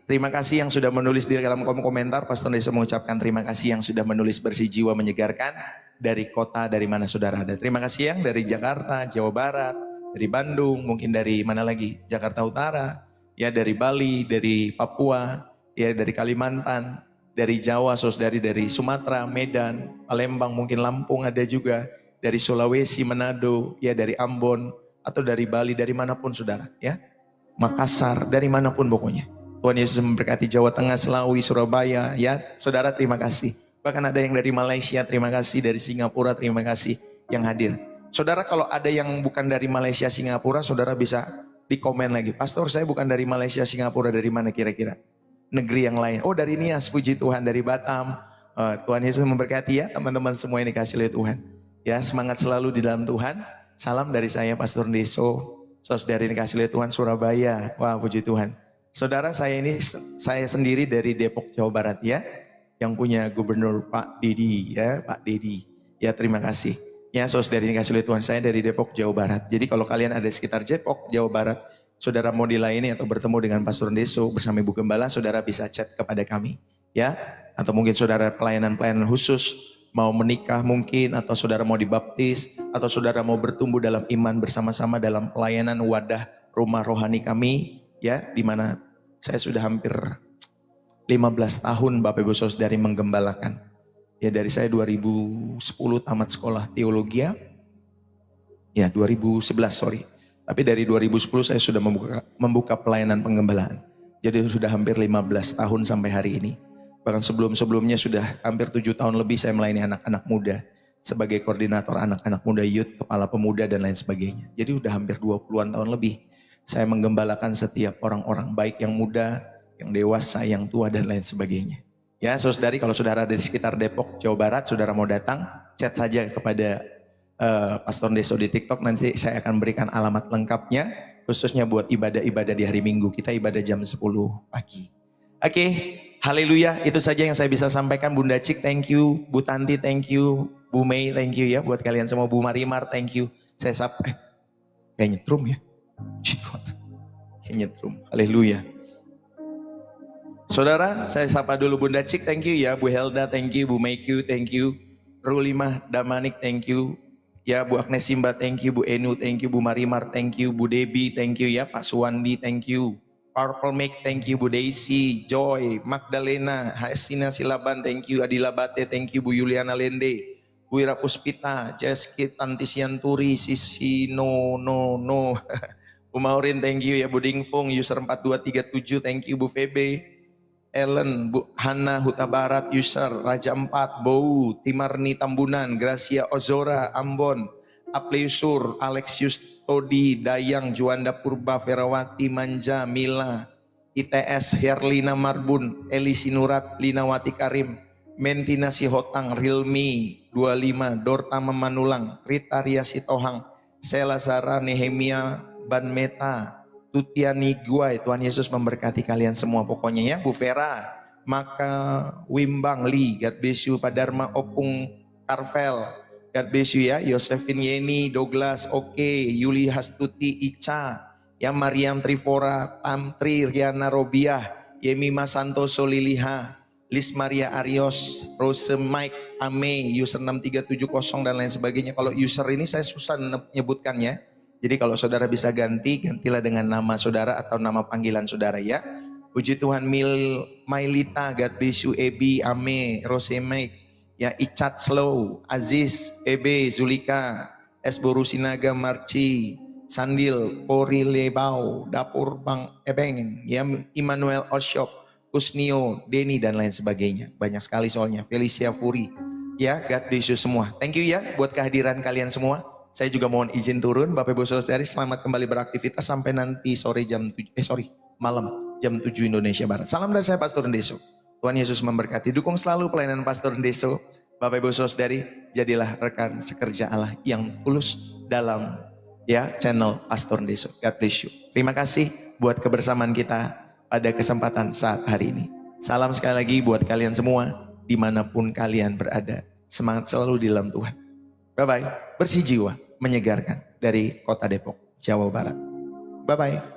Terima kasih yang sudah menulis di dalam kolom komentar. Pastor Deso mengucapkan terima kasih yang sudah menulis bersih jiwa menyegarkan. Dari kota dari mana saudara ada. Terima kasih yang dari Jakarta, Jawa Barat, dari Bandung, mungkin dari mana lagi? Jakarta Utara, ya dari Bali, dari Papua, ya dari Kalimantan, dari Jawa, saudari dari Sumatera, Medan, Palembang, mungkin Lampung ada juga. Dari Sulawesi, Manado, ya dari Ambon, atau dari Bali, dari manapun saudara, ya. Makassar, dari manapun pokoknya. Tuhan Yesus memberkati Jawa Tengah, Selawi, Surabaya, ya. Saudara terima kasih. Bahkan ada yang dari Malaysia, terima kasih. Dari Singapura, terima kasih yang hadir. Saudara kalau ada yang bukan dari Malaysia, Singapura, saudara bisa di komen lagi. Pastor saya bukan dari Malaysia, Singapura, dari mana kira-kira? Negeri yang lain. Oh dari Nias, puji Tuhan, dari Batam. Tuhan Yesus memberkati ya teman-teman semua yang dikasih oleh Tuhan. Ya, semangat selalu di dalam Tuhan. Salam dari saya Pastor Deso. Saudari dikasih oleh Tuhan Surabaya. Wah, puji Tuhan. Saudara saya sendiri dari Depok Jawa Barat ya. Yang punya Gubernur Pak Dedi ya, Pak Dedi. Ya, terima kasih. Ya, saudari dikasih oleh Tuhan, saya dari Depok Jawa Barat. Jadi kalau kalian ada di sekitar Depok Jawa Barat, saudara mau dilayani atau bertemu dengan Pastor Deso bersama Ibu Gembala, saudara bisa chat kepada kami. Ya, atau mungkin saudara pelayanan-pelayanan khusus, mau menikah mungkin, atau saudara mau dibaptis, atau saudara mau bertumbuh dalam iman bersama-sama dalam pelayanan wadah rumah rohani kami, ya, di mana saya sudah hampir 15 tahun Bapak Ibu Saudari menggembalakan. Ya dari saya 2010 tamat sekolah teologi, ya 2011 sorry. Tapi dari 2010 saya sudah membuka pelayanan penggembalaan. Jadi sudah hampir 15 tahun sampai hari ini. Bahkan sebelum-sebelumnya sudah hampir 7 tahun lebih saya melayani anak-anak muda sebagai koordinator anak-anak muda youth, kepala pemuda dan lain sebagainya. Jadi sudah hampir 20-an tahun lebih saya menggembalakan setiap orang-orang baik yang muda, yang dewasa, yang tua dan lain sebagainya. Ya, saudari kalau saudara ada di sekitar Depok, Jawa Barat, saudara mau datang, chat saja kepada Pastor Deso di TikTok, nanti saya akan berikan alamat lengkapnya khususnya buat ibadah-ibadah di hari Minggu. Kita ibadah jam 10 pagi. Oke. Haleluya, itu saja yang saya bisa sampaikan. Bunda Cik, thank you. Bu Tanti, thank you. Bu Mei, thank you ya. Buat kalian semua, Bu Marimar, thank you. Saya kayak nyetrum ya. Kayak nyetrum, haleluya. Saudara, saya sapa dulu Bunda Cik, thank you ya. Bu Helda, thank you. Bu Meikyu, thank you. Rulimah Damanik, thank you. Ya, Bu Agnes Simba, thank you. Bu Enu, thank you. Bu Marimar, thank you. Bu Debi, thank you ya. Pak Suwandi, thank you. Purple Make, thank you. Bu Daisy, Joy, Magdalena, Hasina Silaban, thank you. Adila Bate, thank you. Bu Yuliana Lende, Bu Ira Puspita, Jeskit, Tanti Sianturi, Sisi No. Bu Maurin, thank you ya. Bu Dingfung, user 4237, thank you. Bu Febe, Ellen, Bu Hana Huta Barat, user Raja 4, Bou, Timarni Tambunan, Gracia Ozora, Ambon, Apleusur, Alexius Todi, Dayang, Juanda Purba, Ferawati, Manja, Mila, ITS, Herlina Marbun, Eli Sinurat, Linawati Karim, Mentina Sihotang, Rilmi, 25, Dorta Memanulang, Rita Ria Sitohang, Sela Zara, Nehemia, Ban Meta, Tutiani Guai. Tuhan Yesus memberkati kalian semua pokoknya ya. Bu Vera, Maka Wimbang Li, God bless you. Padarma Opung Karvel, God bless you ya. Yosefin Yeni, Douglas, oke. Yuli Hastuti, Ica, ya. Mariam Trifora, Tamtri, Riana Robiah, Yemima Santoso Liliha, Lis Maria Arios, Rose Mike, Ame, user 6370 dan lain sebagainya. Kalau user ini saya susah menyebutkannya. Jadi kalau saudara bisa gantilah dengan nama saudara atau nama panggilan saudara ya. Puji Tuhan. Mailita, God bless you. Ebi, Ame, Rose Mike, ya. Icat Slow, Aziz, Ebe, Zulika, S. Borusinaga, Marci, Sandil, Pori Lebau, Dapur Bang Ebeng, ya. Immanuel Oshop, Kusnio, Denny dan lain sebagainya. Banyak sekali soalnya. Felicia Furi, ya. God bless you semua. Thank you ya buat kehadiran kalian semua. Saya juga mohon izin turun. Bapak Ibu Saudari, selamat kembali beraktivitas sampai nanti malam jam 7 Indonesia Barat. Salam dari saya Pastor Ndeso. Tuhan Yesus memberkati. Dukung selalu pelayanan Pastor Ndeso. Bapak Ibu Saudari, jadilah rekan sekerja Allah yang tulus dalam channel Pastor Ndeso. God bless you. Terima kasih buat kebersamaan kita pada kesempatan saat hari ini. Salam sekali lagi buat kalian semua dimanapun kalian berada. Semangat selalu di dalam Tuhan. Bye-bye. Bersih jiwa, menyegarkan dari Kota Depok, Jawa Barat. Bye-bye.